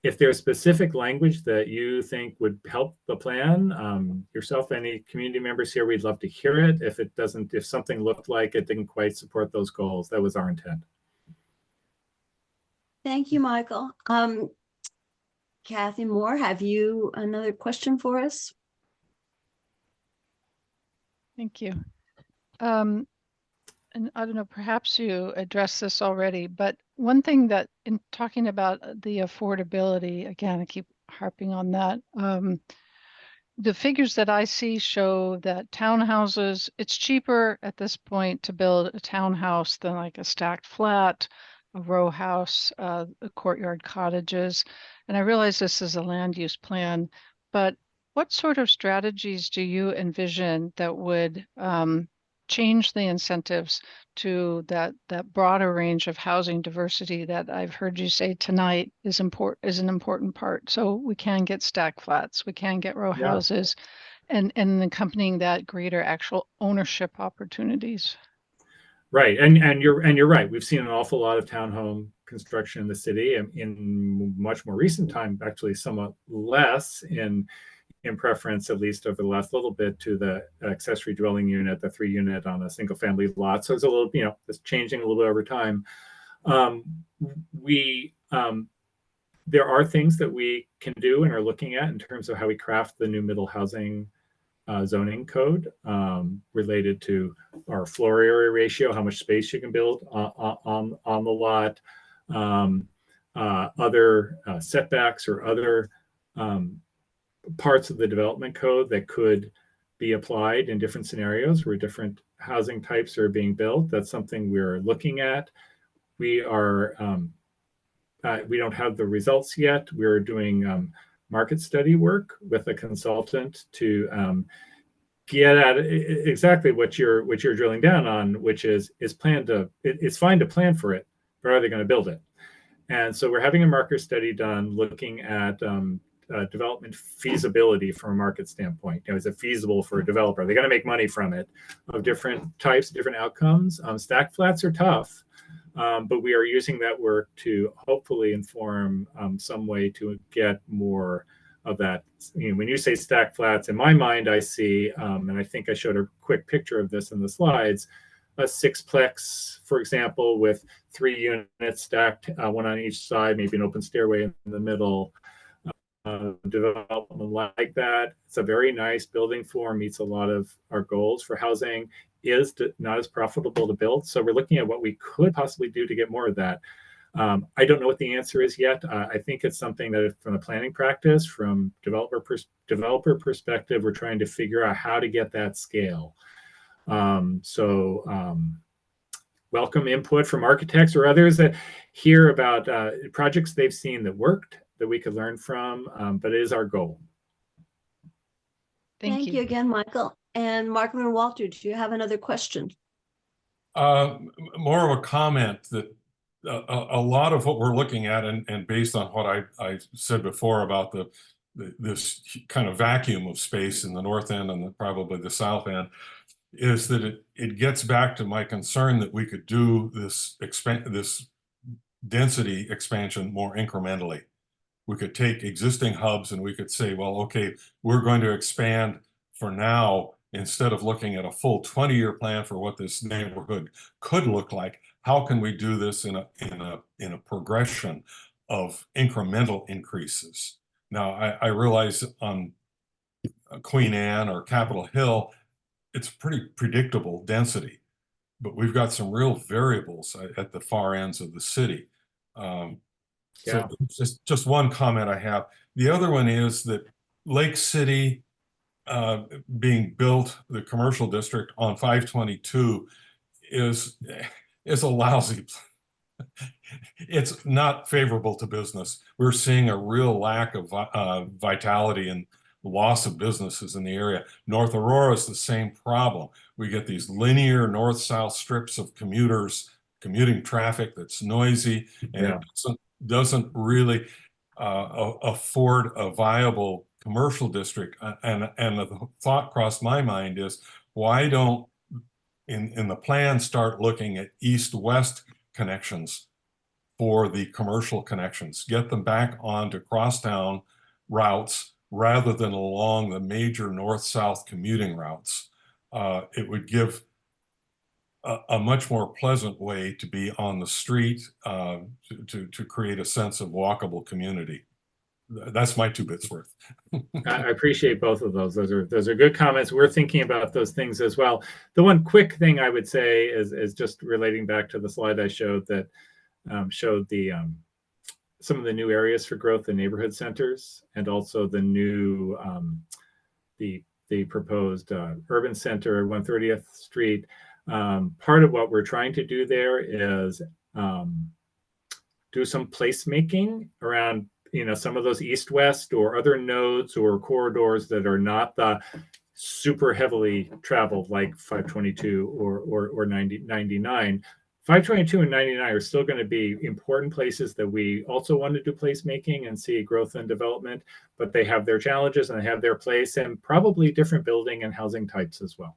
If there's specific language that you think would help the plan, yourself, any community members here, we'd love to hear it. If something looked like it didn't quite support those goals, that was our intent. Thank you, Michael. Cathy Moore, have you another question for us? Thank you. And I don't know, perhaps you addressed this already, but one thing that in talking about the affordability, again, I keep harping on that. The figures that I see show that townhouses, it's cheaper at this point to build a townhouse than like a stacked flat, a row house, courtyard cottages. And I realize this is a land use plan, but what sort of strategies do you envision that would change the incentives to that broader range of housing diversity that I've heard you say tonight is an important part? So we can get stack flats, we can get row houses, and accompanying that greater actual ownership opportunities. Right, and you're right. We've seen an awful lot of townhome construction in the city, and in much more recent time, actually somewhat less in in preference, at least over the last little bit, to the accessory dwelling unit, the 3-unit on a single family lot. So it's a little, it's changing a little bit over time. There are things that we can do and are looking at in terms of how we craft the new middle housing zoning code related to our floor area ratio, how much space you can build on the lot, other setbacks or other parts of the development code that could be applied in different scenarios where different housing types are being built. That's something we're looking at. We don't have the results yet. We're doing market study work with a consultant to get at exactly what you're drilling down on, which is it's fine to plan for it, but are they going to build it? And so we're having a market study done looking at development feasibility from a market standpoint. Is it feasible for a developer? Are they going to make money from it? Of different types, different outcomes. Stack flats are tough, but we are using that work to hopefully inform some way to get more of that. When you say stack flats, in my mind, I see, and I think I showed a quick picture of this in the slides, a sixplex, for example, with 3 units stacked, one on each side, maybe an open stairway in the middle. Development like that. It's a very nice building form, meets a lot of our goals for housing, is not as profitable to build. So we're looking at what we could possibly do to get more of that. I don't know what the answer is yet. I think it's something that from the planning practice, from developer perspective, we're trying to figure out how to get that scale. Welcome input from architects or others that hear about projects they've seen that worked, that we could learn from, but it is our goal. Thank you. again, Michael. And Markman and Walter, do you have another question? More of a comment that a lot of what we're looking at, and based on what I said before about this kind of vacuum of space in the north end and probably the south end, is that it gets back to my concern that we could do this density expansion more incrementally. We could take existing hubs and we could say, well, okay, we're going to expand for now, instead of looking at a full 20-year plan for what this neighborhood could look like. How can we do this in a progression of incremental increases? Now, I realize on Queen Anne or Capitol Hill, it's pretty predictable density, but we've got some real variables at the far ends of the city. So just one comment I have. The other one is that Lake City being built, the commercial district on 522 is a lousy, it's not favorable to business. We're seeing a real lack of vitality and loss of businesses in the area. North Aurora is the same problem. We get these linear north-south strips of commuting traffic that's noisy, and it doesn't really afford a viable commercial district. And the thought crossed my mind is, why don't in the plan start looking at east-west connections for the commercial connections, get them back onto crosstown routes rather than along the major north-south commuting routes. It would give a much more pleasant way to be on the street, to create a sense of walkable community. That's my 2 bits worth. I appreciate both of those. Those are good comments. We're thinking about those things as well. The one quick thing I would say is just relating back to the slide I showed that showed the some of the new areas for growth in neighborhood centers, and also the new the proposed urban center, 130th Street. Part of what we're trying to do there is do some placemaking around some of those east-west or other nodes or corridors that are not the super heavily traveled, like 522 or 99. 522 and 99 are still going to be important places that we also want to do placemaking and see growth and development, but they have their challenges and they have their place, and probably different building and housing types as well.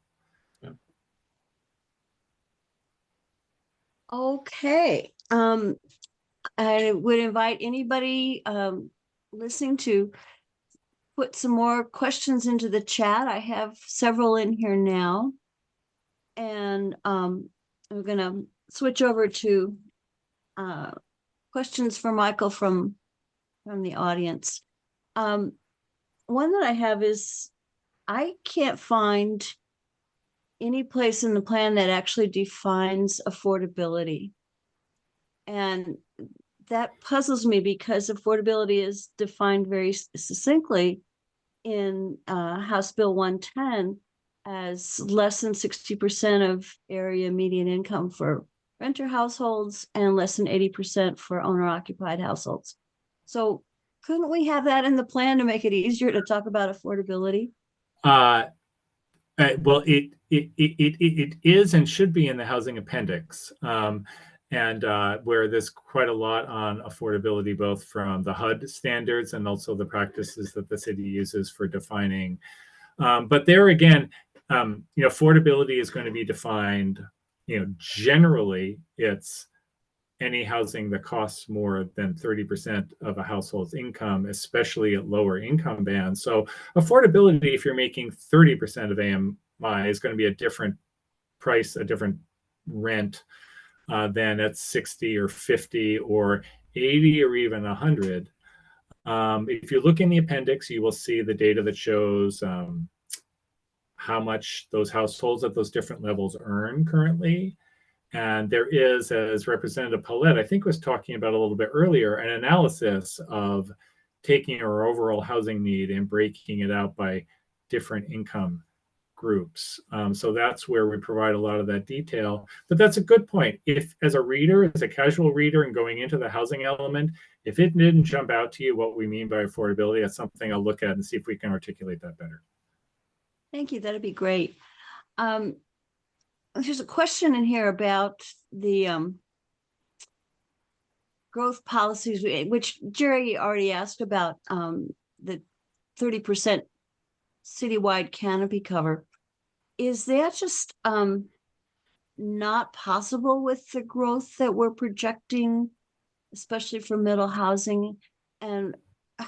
Okay. I would invite anybody listening to put some more questions into the chat. I have several in here now. And I'm gonna switch over to questions for Michael from the audience. One that I have is, I can't find any place in the plan that actually defines affordability. And that puzzles me because affordability is defined very succinctly in House Bill 110 as less than 60% of area median income for renter households and less than 80% for owner occupied households. So couldn't we have that in the plan to make it easier to talk about affordability? Well, it is and should be in the housing appendix. And where there's quite a lot on affordability, both from the HUD standards and also the practices that the city uses for defining. But there again, affordability is going to be defined, generally it's any housing that costs more than 30% of a household's income, especially at lower income bands. So affordability, if you're making 30% of AMI, is going to be a different price, a different rent than at 60 or 50 or 80 or even 100. If you look in the appendix, you will see the data that shows how much those households at those different levels earn currently. And there is, as Representative Pollet, I think, was talking about a little bit earlier, an analysis of taking our overall housing need and breaking it out by different income groups. So that's where we provide a lot of that detail. But that's a good point. If, as a reader, as a casual reader and going into the housing element, if it didn't jump out to you what we mean by affordability, that's something I'll look at and see if we can articulate that better. Thank you. That'd be great. There's a question in here about the growth policies, which Gerry already asked about, the 30% citywide canopy cover. Is that just not possible with the growth that we're projecting, especially for middle housing? And a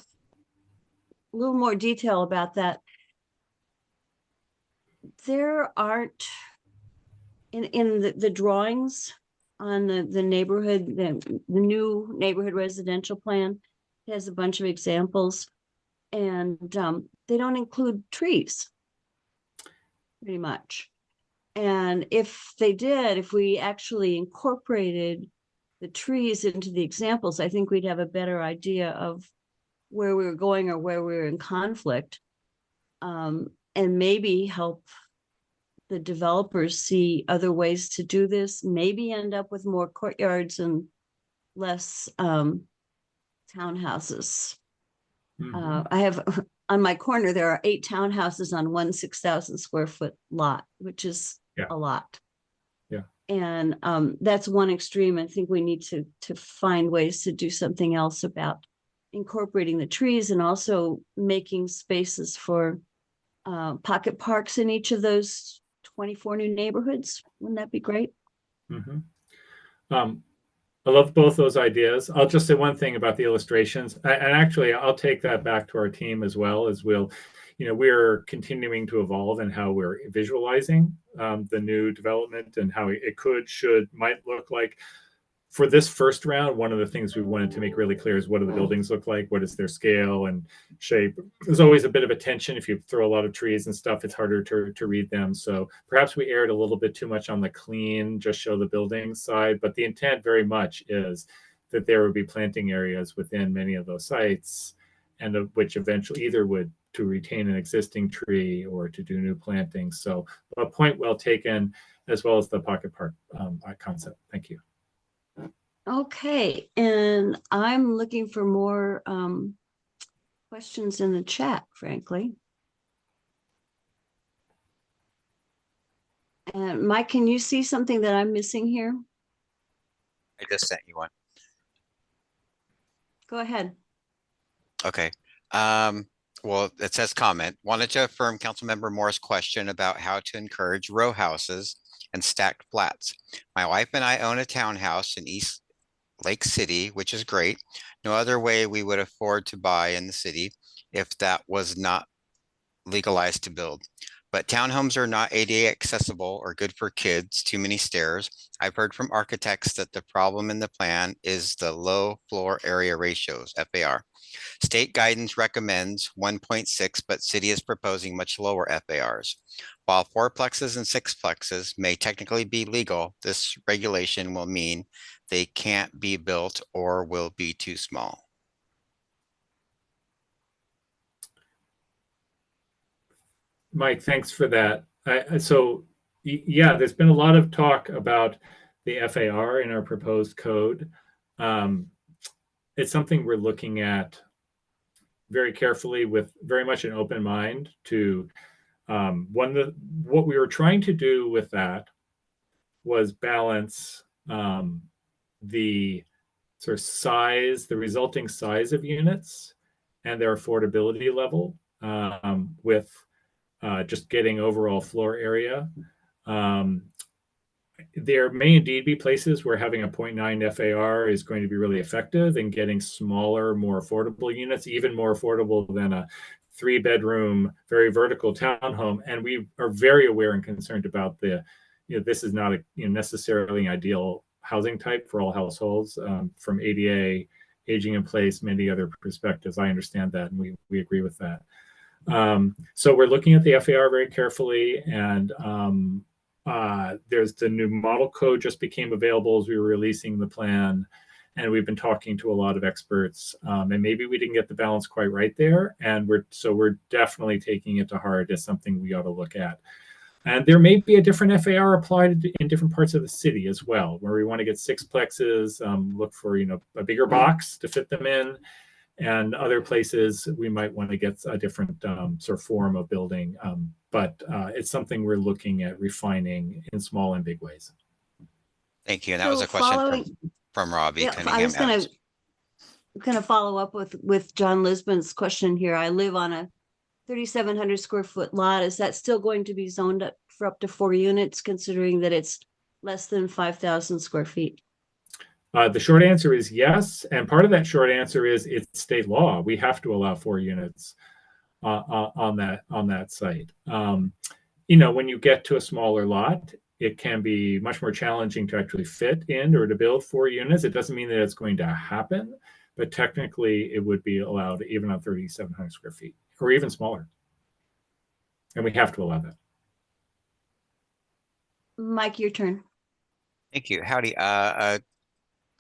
little more detail about that. There aren't, in the drawings on the neighborhood, the new neighborhood residential plan has a bunch of examples, and they don't include trees pretty much. And if they did, if we actually incorporated the trees into the examples, I think we'd have a better idea of where we were going or where we were in conflict, and maybe help the developers see other ways to do this, maybe end up with more courtyards and less townhouses. I have, on my corner, there are 8 townhouses on one 6,000 square foot lot, which is a lot. Yeah. And that's one extreme. I think we need to find ways to do something else about incorporating the trees and also making spaces for pocket parks in each of those 24 new neighborhoods. Wouldn't that be great? Mm-hmm. I love both those ideas. I'll just say one thing about the illustrations, and actually I'll take that back to our team as well, as we're continuing to evolve in how we're visualizing the new development and how it might look like. For this first round, one of the things we wanted to make really clear is what do the buildings look like? What is their scale and shape? There's always a bit of a tension. If you throw a lot of trees and stuff, it's harder to read them. So perhaps we erred a little bit too much on the clean, just show the building side. But the intent very much is that there would be planting areas within many of those sites, and of which eventually either would to retain an existing tree or to do new plantings. So a point well taken, as well as the pocket park concept. Thank you. Okay, and I'm looking for more questions in the chat, frankly. And Mike, can you see something that I'm missing here? I just sent you one. Go ahead. Okay. Well, it says comment. Wanted to affirm Councilmember Moore's question about how to encourage row houses and stacked flats. My wife and I own a townhouse in East Lake City, which is great. No other way we would afford to buy in the city if that was not legalized to build. But townhomes are not ADA accessible or good for kids, too many stairs. I've heard from architects that the problem in the plan is the low floor area ratios, FAR. State guidance recommends 1.6, but city is proposing much lower FARs. While fourplexes and sixplexes may technically be legal, this regulation will mean they can't be built or will be too small. Mike, thanks for that. Yeah, there's been a lot of talk about the FAR in our proposed code. It's something we're looking at very carefully with very much an open mind to what we were trying to do with that was balance the sort of size, the resulting size of units and their affordability level with just getting overall floor area. There may indeed be places where having a 0.9 FAR is going to be really effective in getting smaller, more affordable units, even more affordable than a 3-bedroom, very vertical townhome. And we are very aware and concerned about this is not necessarily an ideal housing type for all households from ADA, aging in place, many other perspectives. I understand that, and we agree with that. So we're looking at the FAR very carefully, and there's the new model code just became available as we were releasing the plan, and we've been talking to a lot of experts, and maybe we didn't get the balance quite right there, and we're definitely taking it to heart as something we ought to look at. And there may be a different FAR applied in different parts of the city as well, where we want to get sixplexes, look for a bigger box to fit them in. And other places we might want to get a different sort of form of building, but it's something we're looking at refining in small and big ways. Thank you. And that was a question from Robbie Cunningham. I was going to follow up with John Lisbon's question here. I live on a 3,700 square foot lot. Is that still going to be zoned up for up to 4 units, considering that it's less than 5,000 square feet? The short answer is yes. And part of that short answer is it's state law. We have to allow 4 units on that site. When you get to a smaller lot, it can be much more challenging to actually fit in or to build 4 units. It doesn't mean that it's going to happen, but technically it would be allowed even on 3,700 square feet or even smaller. And we have to allow that. Mike, your turn. Thank you. Howdy.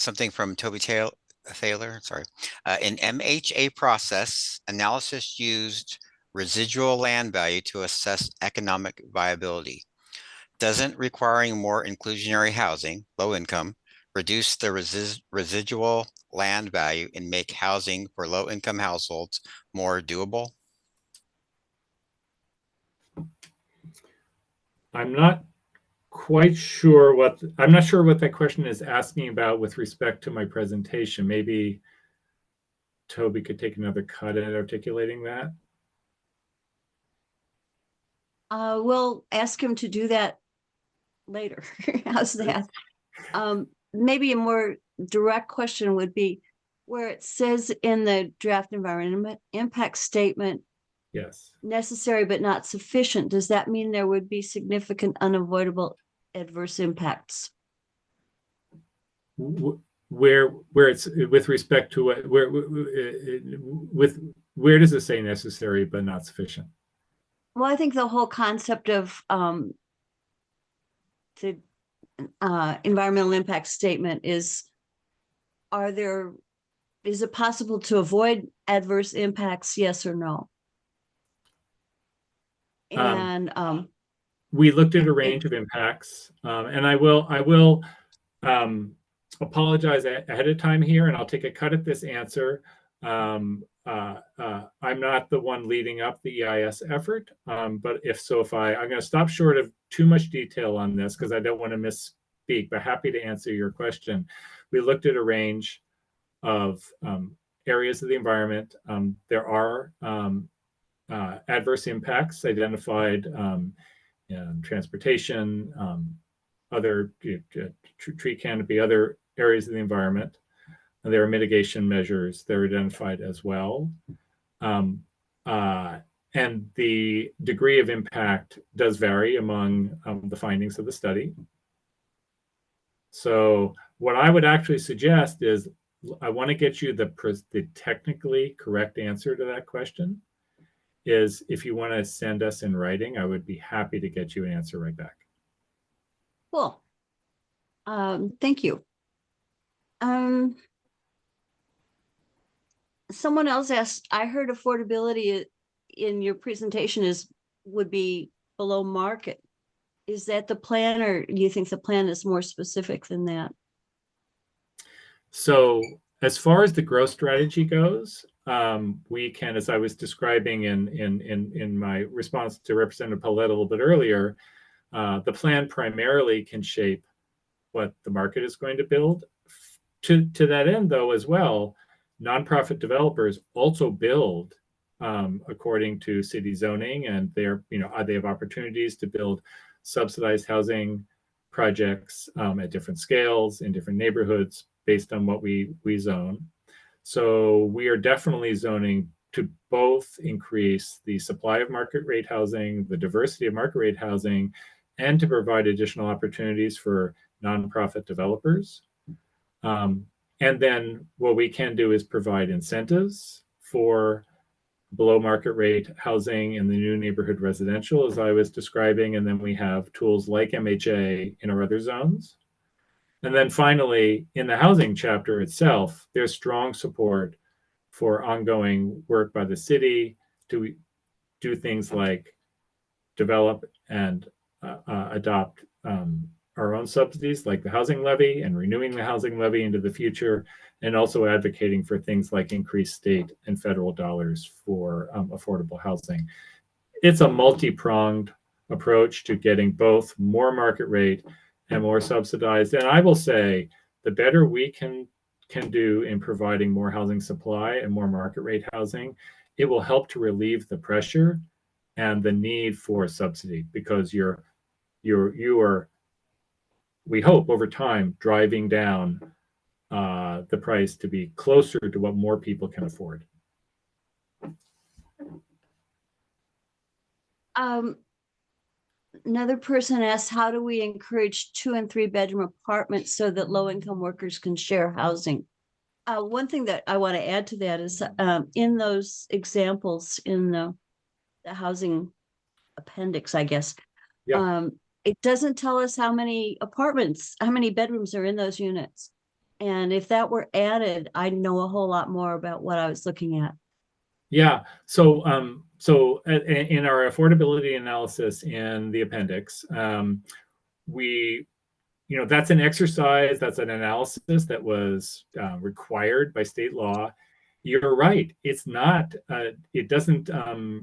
Something from Toby Thaler, sorry. In MHA process, analysis used residual land value to assess economic viability. Doesn't requiring more inclusionary housing, low income, reduce the residual land value and make housing for low income households more doable? I'm not sure what that question is asking about with respect to my presentation. Maybe Toby could take another cut at articulating that. We'll ask him to do that later. How's that? Maybe a more direct question would be where it says in the draft environment impact statement, yes, necessary but not sufficient. Does that mean there would be significant unavoidable adverse impacts? Where it's with respect to what, where does it say necessary but not sufficient? Well, I think the whole concept of the environmental impact statement is it possible to avoid adverse impacts, yes or no? And we looked at a range of impacts, and I will apologize ahead of time here, and I'll take a cut at this answer. I'm not the one leading up the EIS effort, but I'm going to stop short of too much detail on this because I don't want to misspeak, but happy to answer your question. We looked at a range of areas of the environment. There are adverse impacts identified in transportation, other tree canopy, other areas of the environment. and there are mitigation measures that are identified as well. And the degree of impact does vary among the findings of the study. So what I would actually suggest is I want to get you the technically correct answer to that question. Is if you want to send us in writing, I would be happy to get you an answer right back. Cool. Thank you. Someone else asked, I heard affordability in your presentation would be below market. Is that the plan, or do you think the plan is more specific than that? So as far as the growth strategy goes, we can, as I was describing in my response to Representative Pollet a little bit earlier, the plan primarily can shape what the market is going to build. To that end, though, as well, nonprofit developers also build according to city zoning, and they have opportunities to build subsidized housing projects at different scales in different neighborhoods based on what we zone. So we are definitely zoning to both increase the supply of market rate housing, the diversity of market rate housing, and to provide additional opportunities for nonprofit developers. And then what we can do is provide incentives for below market rate housing in the new neighborhood residential, as I was describing. And then we have tools like MHA in our other zones. And then finally, in the housing chapter itself, there's strong support for ongoing work by the city to do things like develop and adopt our own subsidies like the housing levy and renewing the housing levy into the future, and also advocating for things like increased state and federal dollars for affordable housing. It's a multi-pronged approach to getting both more market rate and more subsidized. And I will say the better we can do in providing more housing supply and more market rate housing, it will help to relieve the pressure and the need for subsidy, because you are, we hope over time, driving down the price to be closer to what more people can afford. Another person asked, how do we encourage 2- and 3-bedroom apartments so that low-income workers can share housing? One thing that I want to add to that is in those examples in the housing appendix, I guess, it doesn't tell us how many bedrooms are in those units. And if that were added, I'd know a whole lot more about what I was looking at. Yeah, so in our affordability analysis in the appendix, that's an exercise, that's an analysis that was required by state law. You're right, it's not, it doesn't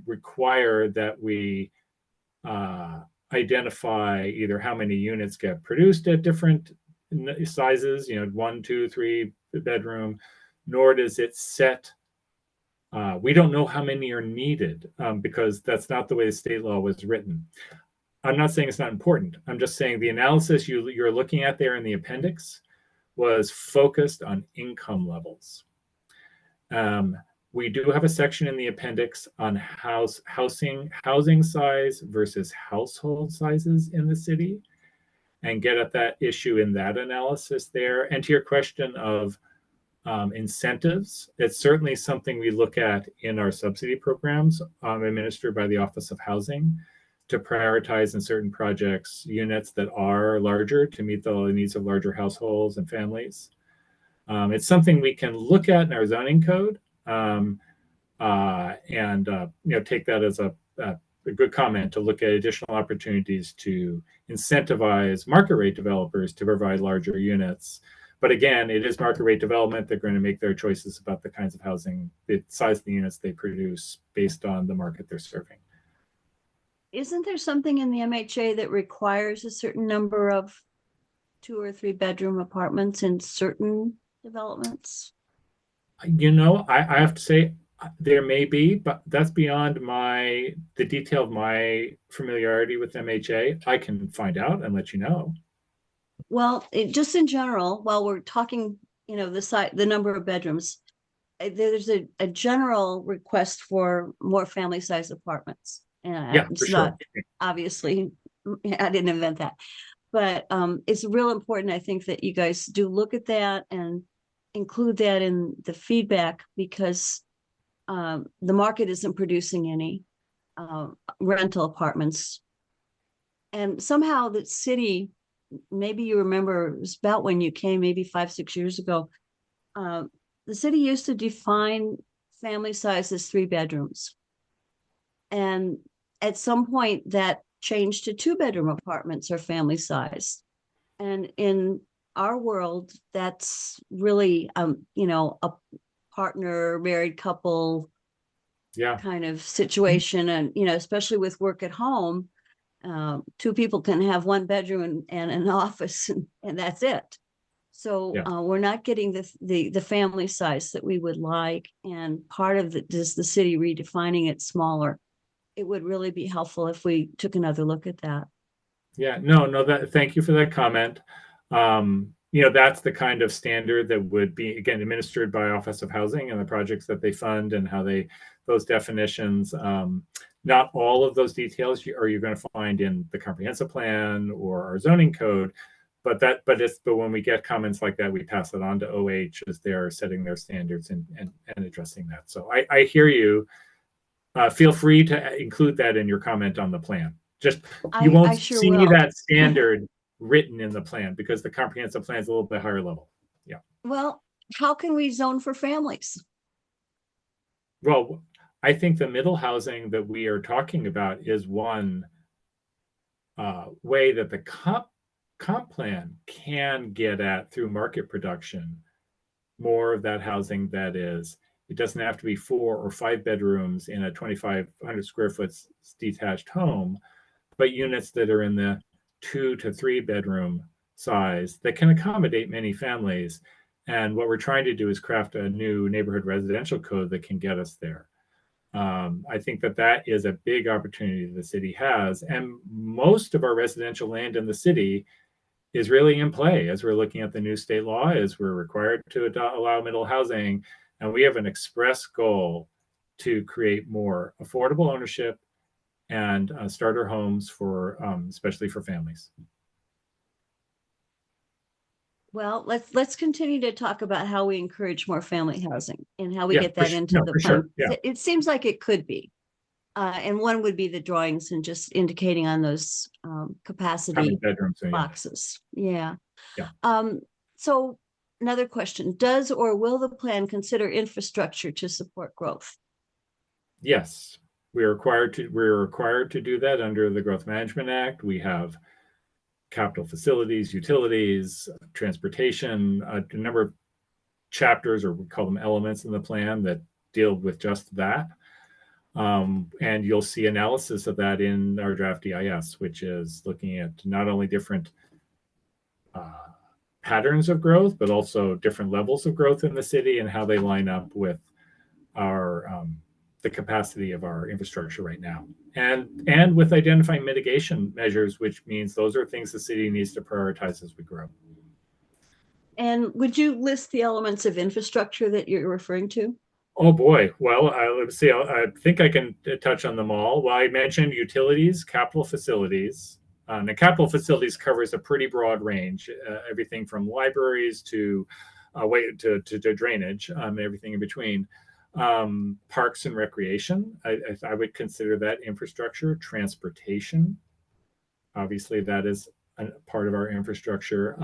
require that we identify either how many units get produced at different sizes, 1, 2, 3 bedroom, nor does it set. We don't know how many are needed because that's not the way the state law was written. I'm not saying it's not important. I'm just saying the analysis you're looking at there in the appendix was focused on income levels. We do have a section in the appendix on housing size versus household sizes in the city, and get at that issue in that analysis there. And to your question of incentives, it's certainly something we look at in our subsidy programs administered by the Office of Housing, to prioritize in certain projects units that are larger to meet the needs of larger households and families. It's something we can look at in our zoning code and take that as a good comment to look at additional opportunities to incentivize market rate developers to provide larger units. But again, it is market rate development. They're going to make their choices about the kinds of housing, the size of the units they produce based on the market they're serving. Isn't there something in the MHA that requires a certain number of 2- or 3-bedroom apartments in certain developments? I have to say there may be, but that's beyond the detail of my familiarity with MHA. I can find out and let you know. Well, just in general, while we're talking the number of bedrooms. There's a general request for more family size apartments. And Yeah, for it's sure. not, obviously, I didn't invent that. But it's real important, I think, that you guys do look at that and include that in the feedback, because the market isn't producing any rental apartments. And somehow the city, maybe you remember, it was about when you came, maybe 5-6 years ago, the city used to define family size as 3 bedrooms. And at some point that changed to 2-bedroom apartments or family size. And in our world, that's really, a partner, married couple Yeah, kind of situation. And, especially with work at home, 2 people can have 1 bedroom and an office, and that's it. So Yeah. we're not getting the family size that we would like. And part of it is the city redefining it smaller. It would really be helpful if we took another look at that. yeah, no, thank you for that comment. That's the kind of standard that would be, again, administered by Office of Housing and the projects that they fund and how those definitions. Not all of those details are you going to find in the comprehensive plan or our zoning code, but when we get comments like that, we pass it on to OH as they're setting their standards and addressing that. So I hear you. Feel free to include that in your comment on the plan. Just you won't I sure see will. that standard written in the plan because the comprehensive plan is a little bit higher level. Yeah. Well, how can we zone for families? Well, I think the middle housing that we are talking about is one way that the comp plan can get at, through market production, more of that housing that is. It doesn't have to be 4 or 5 bedrooms in a 2,500 square foot detached home, but units that are in the 2 to 3 bedroom size that can accommodate many families. And what we're trying to do is craft a new neighborhood residential code that can get us there. I think that is a big opportunity the city has. And most of our residential land in the city is really in play as we're looking at the new state law, as we're required to allow middle housing. And we have an express goal to create more affordable ownership and starter homes for, especially for families. Well, let's continue to talk about how we encourage more family housing and how we Yeah, get for that su- into no, the for plan. sure, yeah. It seems like it could be. And one would be the drawings and just indicating on those How many capacity bedrooms? Yeah. boxes. Yeah. Yeah. So another question, does or will the plan consider infrastructure to support growth? Yes, we're required to do that under the Growth Management Act. We have capital facilities, utilities, transportation, a number of chapters, or we call them elements in the plan, that deal with just that. And you'll see analysis of that in our draft EIS, which is looking at not only different patterns of growth, but also different levels of growth in the city and how they line up with our the capacity of our infrastructure right now, and with identifying mitigation measures, which means those are things the city needs to prioritize as we grow. And would you list the elements of infrastructure that you're referring to? Oh boy, well, let's see. I think I can touch on them all. Well, I mentioned utilities, capital facilities. And capital facilities covers a pretty broad range, everything from libraries to drainage, everything in between. Parks and recreation, I would consider that infrastructure. Transportation, obviously, that is a part of our infrastructure.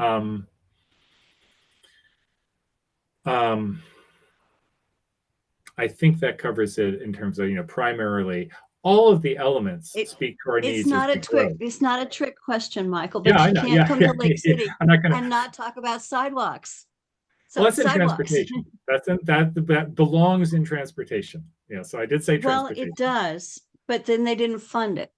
I think that covers it in terms of, primarily all of the elements speak to our It's needs. not a trick. It's not a trick question, Michael, but Yeah, I you know. can't Yeah, come to Lake City I'm not gonna. and not talk about sidewalks. Well, that's in sidewalks. transportation. That belongs in transportation. Yeah, so I did say Well, transportation. it does, but then they didn't fund it.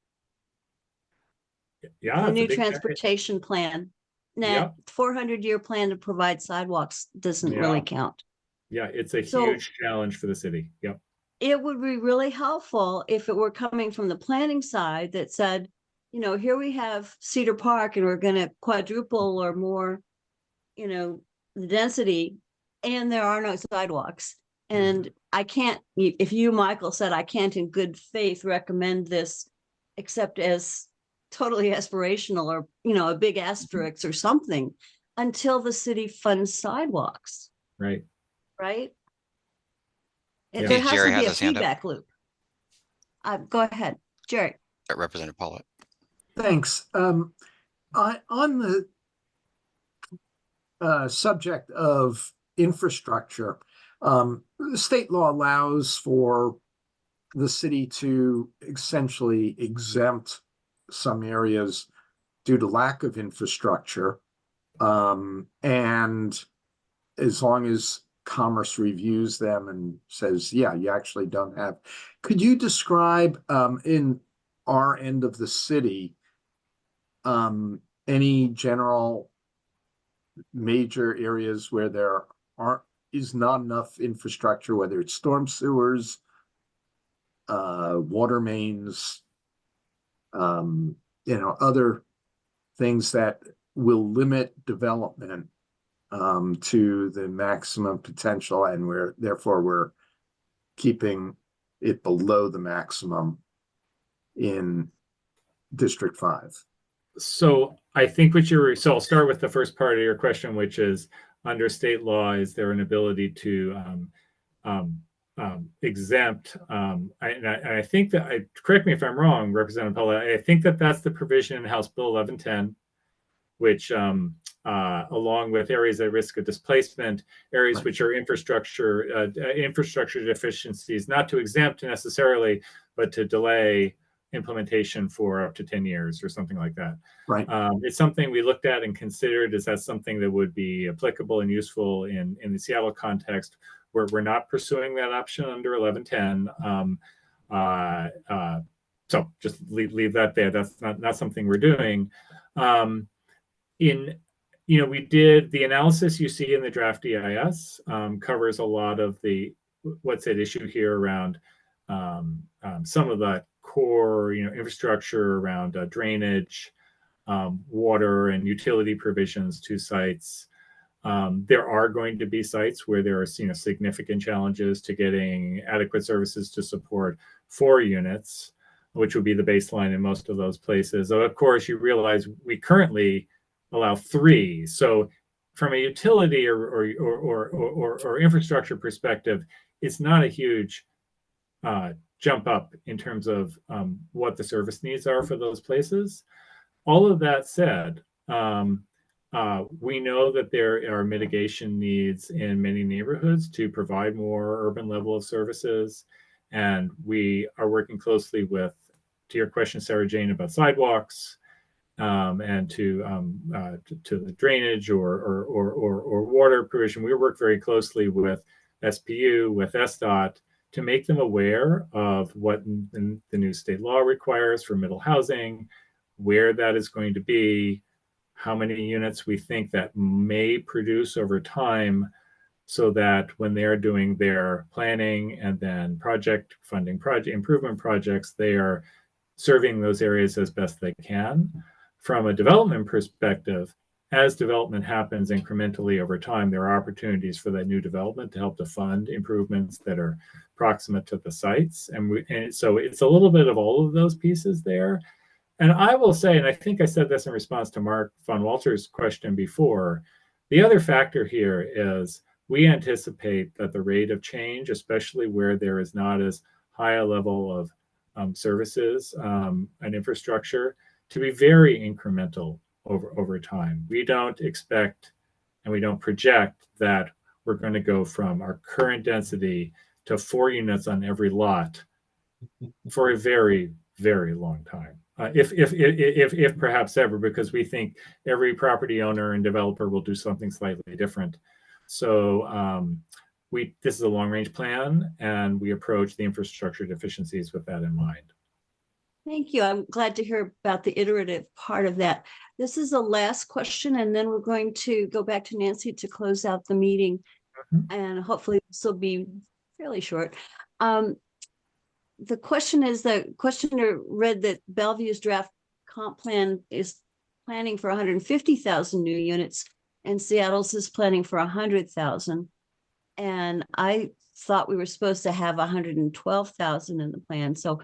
Yeah, The it's a new big transportation plan, that 400-year plan to provide sidewalks doesn't really count. Yeah, it's a So- huge challenge for the city. Yep. It would be really helpful if it were coming from the planning side that said, here we have Cedar Park and we're going to quadruple or more, the density and there are no sidewalks. And I can't, if you, Michael, said I can't in good faith recommend this except as totally aspirational or, you know, a big asterisk or something until the city funds sidewalks, Right. right? Yeah. There Okay, has Gerry to has be a his hand up. feedback loop. Go ahead, Gerry. Representative Pollet. Thanks. On the subject of infrastructure, the state law allows for the city to essentially exempt some areas due to lack of infrastructure. And as long as Commerce reviews them and says, yeah, you actually don't have. Could you describe in our end of the city any general major areas where there is not enough infrastructure, whether it's storm sewers, water mains, other things that will limit development to the maximum potential, and therefore we're keeping it below the maximum in District 5. So I think so I'll start with the first part of your question, which is under state law, is there an ability to exempt? I think that, correct me if I'm wrong, Representative Pollet, I think that that's the provision in House Bill 1110, which along with areas at risk of displacement, areas Right. which are infrastructure deficiencies, not to exempt necessarily, but to delay implementation for up to 10 years or something like that. Right. It's something we looked at and considered. Is that something that would be applicable and useful in the Seattle context, where we're not pursuing that option under 1110? So just leave that there. That's not something we're doing. We did the analysis you see in the draft EIS covers a lot of what's at issue here around some of the core infrastructure around drainage, water and utility provisions to sites. There are going to be sites where there are significant challenges to getting adequate services to support 4 units, which would be the baseline in most of those places. So of course, you realize we currently allow 3. So from a utility or infrastructure perspective, it's not a huge jump up in terms of what the service needs are for those places. All of that said, we know that there are mitigation needs in many neighborhoods to provide more urban level of services. And we are working closely with, to your question, Sarah Jane, about sidewalks and to the drainage or water provision. We work very closely with SPU, with SDOT, to make them aware of what the new state law requires for middle housing, where that is going to be, how many units we think that may produce over time, so that when they're doing their planning and then project funding, project improvement projects, they are serving those areas as best they can. From a development perspective, as development happens incrementally over time, there are opportunities for that new development to help to fund improvements that are proximate to the sites. And so it's a little bit of all of those pieces there. And I will say, and I think I said this in response to Mark von Walter's question before, the other factor here is we anticipate that the rate of change, especially where there is not as high a level of services and infrastructure, to be very incremental over time. We don't expect and we don't project that we're going to go from our current density to 4 units on every lot for a very, very long time. If perhaps ever, because we think every property owner and developer will do something slightly different. So this is a long-range plan, and we approach the infrastructure deficiencies with that in mind. Thank you. I'm glad to hear about the iterative part of that. This is the last question, and then we're going to go back to Nancy to close out the meeting. And hopefully this will be fairly short. The question is, the questioner read that Bellevue's draft comp plan is planning for 150,000 new units, and Seattle's is planning for 100,000. And I thought we were supposed to have 112,000 in the plan. So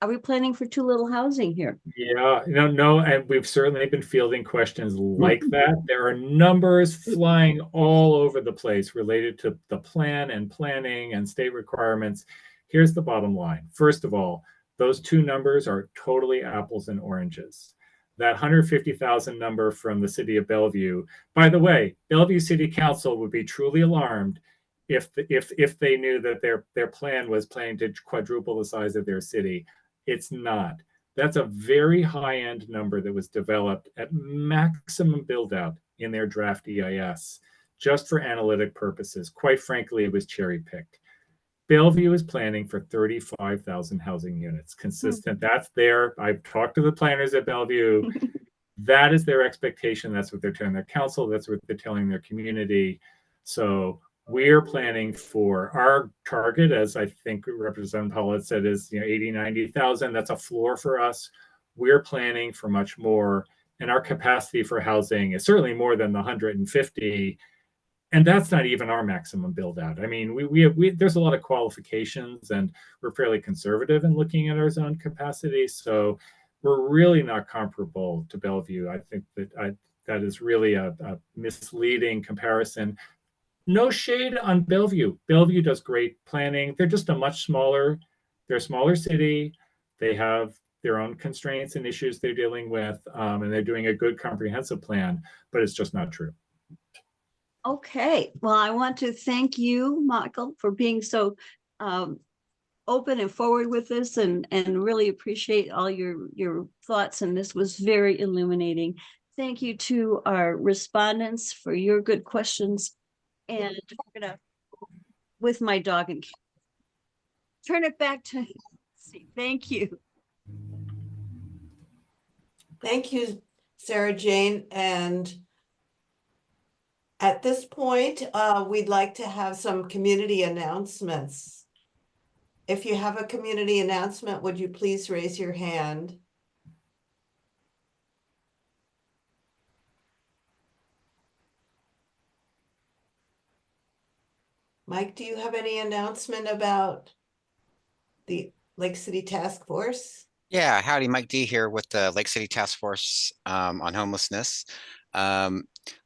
are we planning for too little housing here? Yeah, no, and we've certainly been fielding questions like that. There are numbers flying all over the place related to the plan and planning and state requirements. Here's the bottom line. First of all, those two numbers are totally apples and oranges. That 150,000 number from the city of Bellevue, by the way, Bellevue City Council would be truly alarmed if they knew that their plan was planning to quadruple the size of their city. It's not. That's a very high-end number that was developed at maximum build-out in their draft EIS, just for analytic purposes. Quite frankly, it was cherry-picked. Bellevue is planning for 35,000 housing units, consistent. That's their, I've talked to the planners at Bellevue. That is their expectation. That's what they're telling their council. That's what they're telling their community. So we're planning for our target, as I think Representative Pollet said, is 80, 90,000. That's a floor for us. We're planning for much more, and our capacity for housing is certainly more than the 150. And that's not even our maximum build out. I mean, there's a lot of qualifications, and we're fairly conservative in looking at our zone capacity. So we're really not comparable to Bellevue. I think that is really a misleading comparison. No shade on Bellevue. Bellevue does great planning. They're just they're a smaller city. They have their own constraints and issues they're dealing with, and they're doing a good comprehensive plan, but it's just not true. Okay, well, I want to thank you, Michael, for being so open and forward with this, and really appreciate all your thoughts. And this was very illuminating. Thank you to our respondents for your good questions. And we're gonna, with my dog and cat, turn it back to Nancy. Thank you. Thank you, Sarah Jane. And at this point, we'd like to have some community announcements. If you have a community announcement, would you please raise your hand? Mike, do you have any announcement about the Lake City Task Force? Yeah, howdy, Mike D here with the Lake City Task Force on homelessness.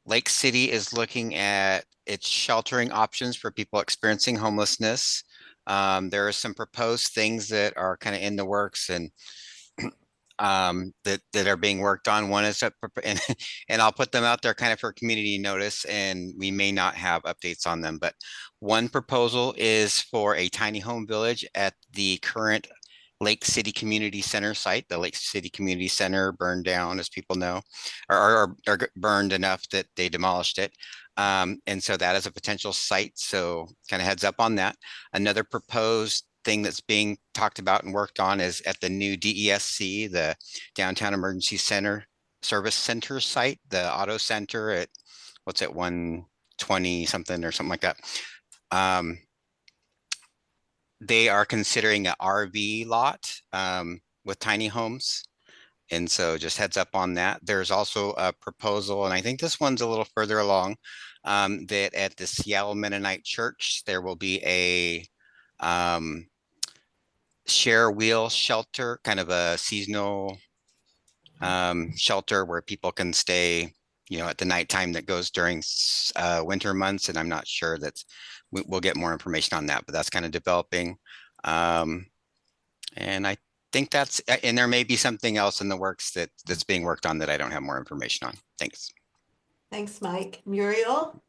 Lake City is looking at its sheltering options for people experiencing homelessness. There are some proposed things that are kind of in the works and that are being worked on. One is and I'll put them out there kind of for community notice, and we may not have updates on them, but one proposal is for a tiny home village at the current Lake City Community Center site. The Lake City Community Center burned down, as people know, or burned enough that they demolished it. And so that is a potential site. So kind of heads up on that. Another proposed thing that's being talked about and worked on is at the new DESC, the Downtown Emergency Center Service Center site, the auto center at, what's it, 120 something or something like that. They are considering an RV lot with tiny homes. And so just heads up on that. There's also a proposal, and I think this one's a little further along, that at the Seattle Mennonite Church, there will be a share wheel shelter, kind of a seasonal shelter where people can stay, at the nighttime that goes during winter months. And I'm not sure we'll get more information on that, but that's kind of developing. And I think and there may be something else in the works that's being worked on that I don't have more information on. Thanks. Thanks, Mike. Muriel?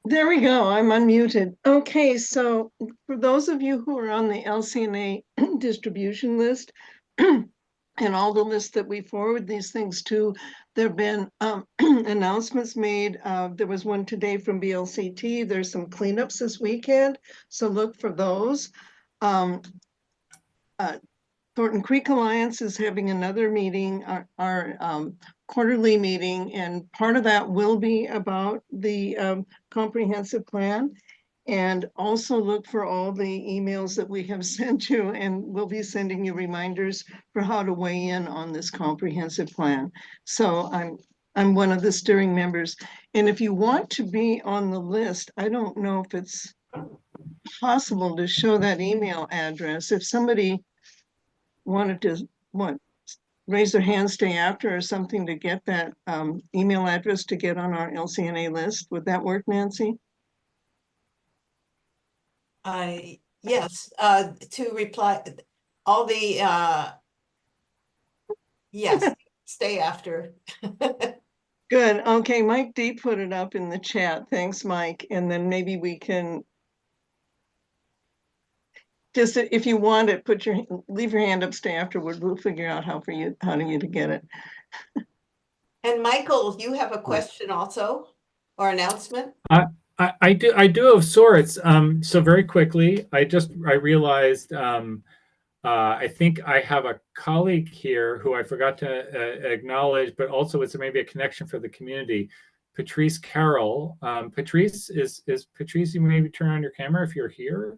There we go. I'm unmuted. Okay, so for those of you who are on the LCNA distribution list, and all the lists that we forward these things to, there have been announcements made. There was one today from BLCT. There's some cleanups this weekend, so look for those. Thornton Creek Alliance is having another meeting, our quarterly meeting, and part of that will be about the comprehensive plan. And also look for all the emails that we have sent you, and we'll be sending you reminders for how to weigh in on this comprehensive plan. So I'm I'm one of the steering members. And if you want to be on the list, I don't know if it's possible to show that email address. If somebody wanted to, raise their hand, stay after or something to get that email address to get on our LCNA list, would that work, Nancy? Yes, to reply, all the, yes, stay after. Good. Okay, Mike D put it up in the chat. Thanks, Mike. And then maybe we can just, if you want it, leave your hand up, stay afterward. We'll figure out how to get it. And Michael, you have a question also, or announcement? I do of sorts. So very quickly, I realized I think I have a colleague here who I forgot to acknowledge, but also it's maybe a connection for the community. Patrice Carroll. Patrice, is Patrice, you maybe turn on your camera if you're here?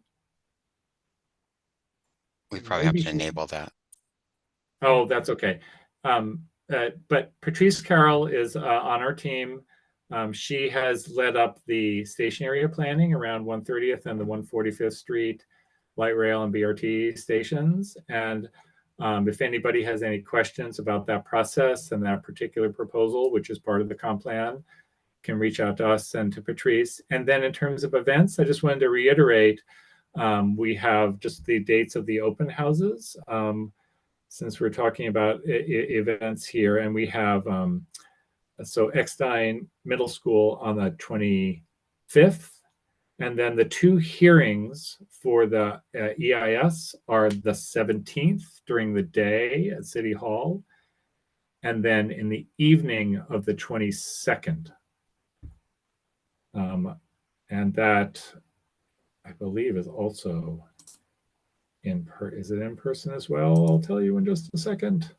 We probably have to enable that. Oh, that's okay. But Patrice Carroll is on our team. She has led up the station area planning around 130th and the 145th Street light rail and BRT stations. And if anybody has any questions about that process and that particular proposal, which is part of the comp plan, can reach out to us and to Patrice. And then in terms of events, I just wanted to reiterate, we have just the dates of the open houses, since we're talking about events here. And we have, so Eckstein Middle School on the 25th. And then the two hearings for the EIS are the 17th during the day at City Hall, and then in the evening of the 22nd. And that, I believe, is also is it in person as well? I'll tell you in just a second.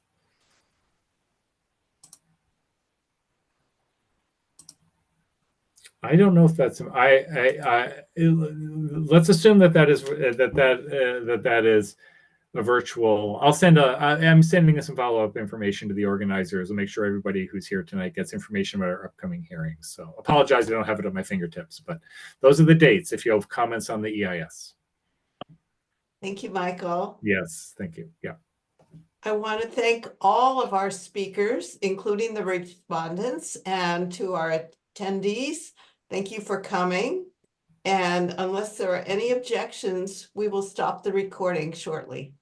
I don't know if that's let's assume that is a virtual. I'm sending some follow-up information to the organizers and make sure everybody who's here tonight gets information about our upcoming hearings. So apologize, I don't have it at my fingertips, but those are the dates if you have comments on the EIS. Thank you, Michael. Yes, thank you. Yeah. I want to thank all of our speakers, including the respondents, and to our attendees. Thank you for coming. And unless there are any objections, we will stop the recording shortly.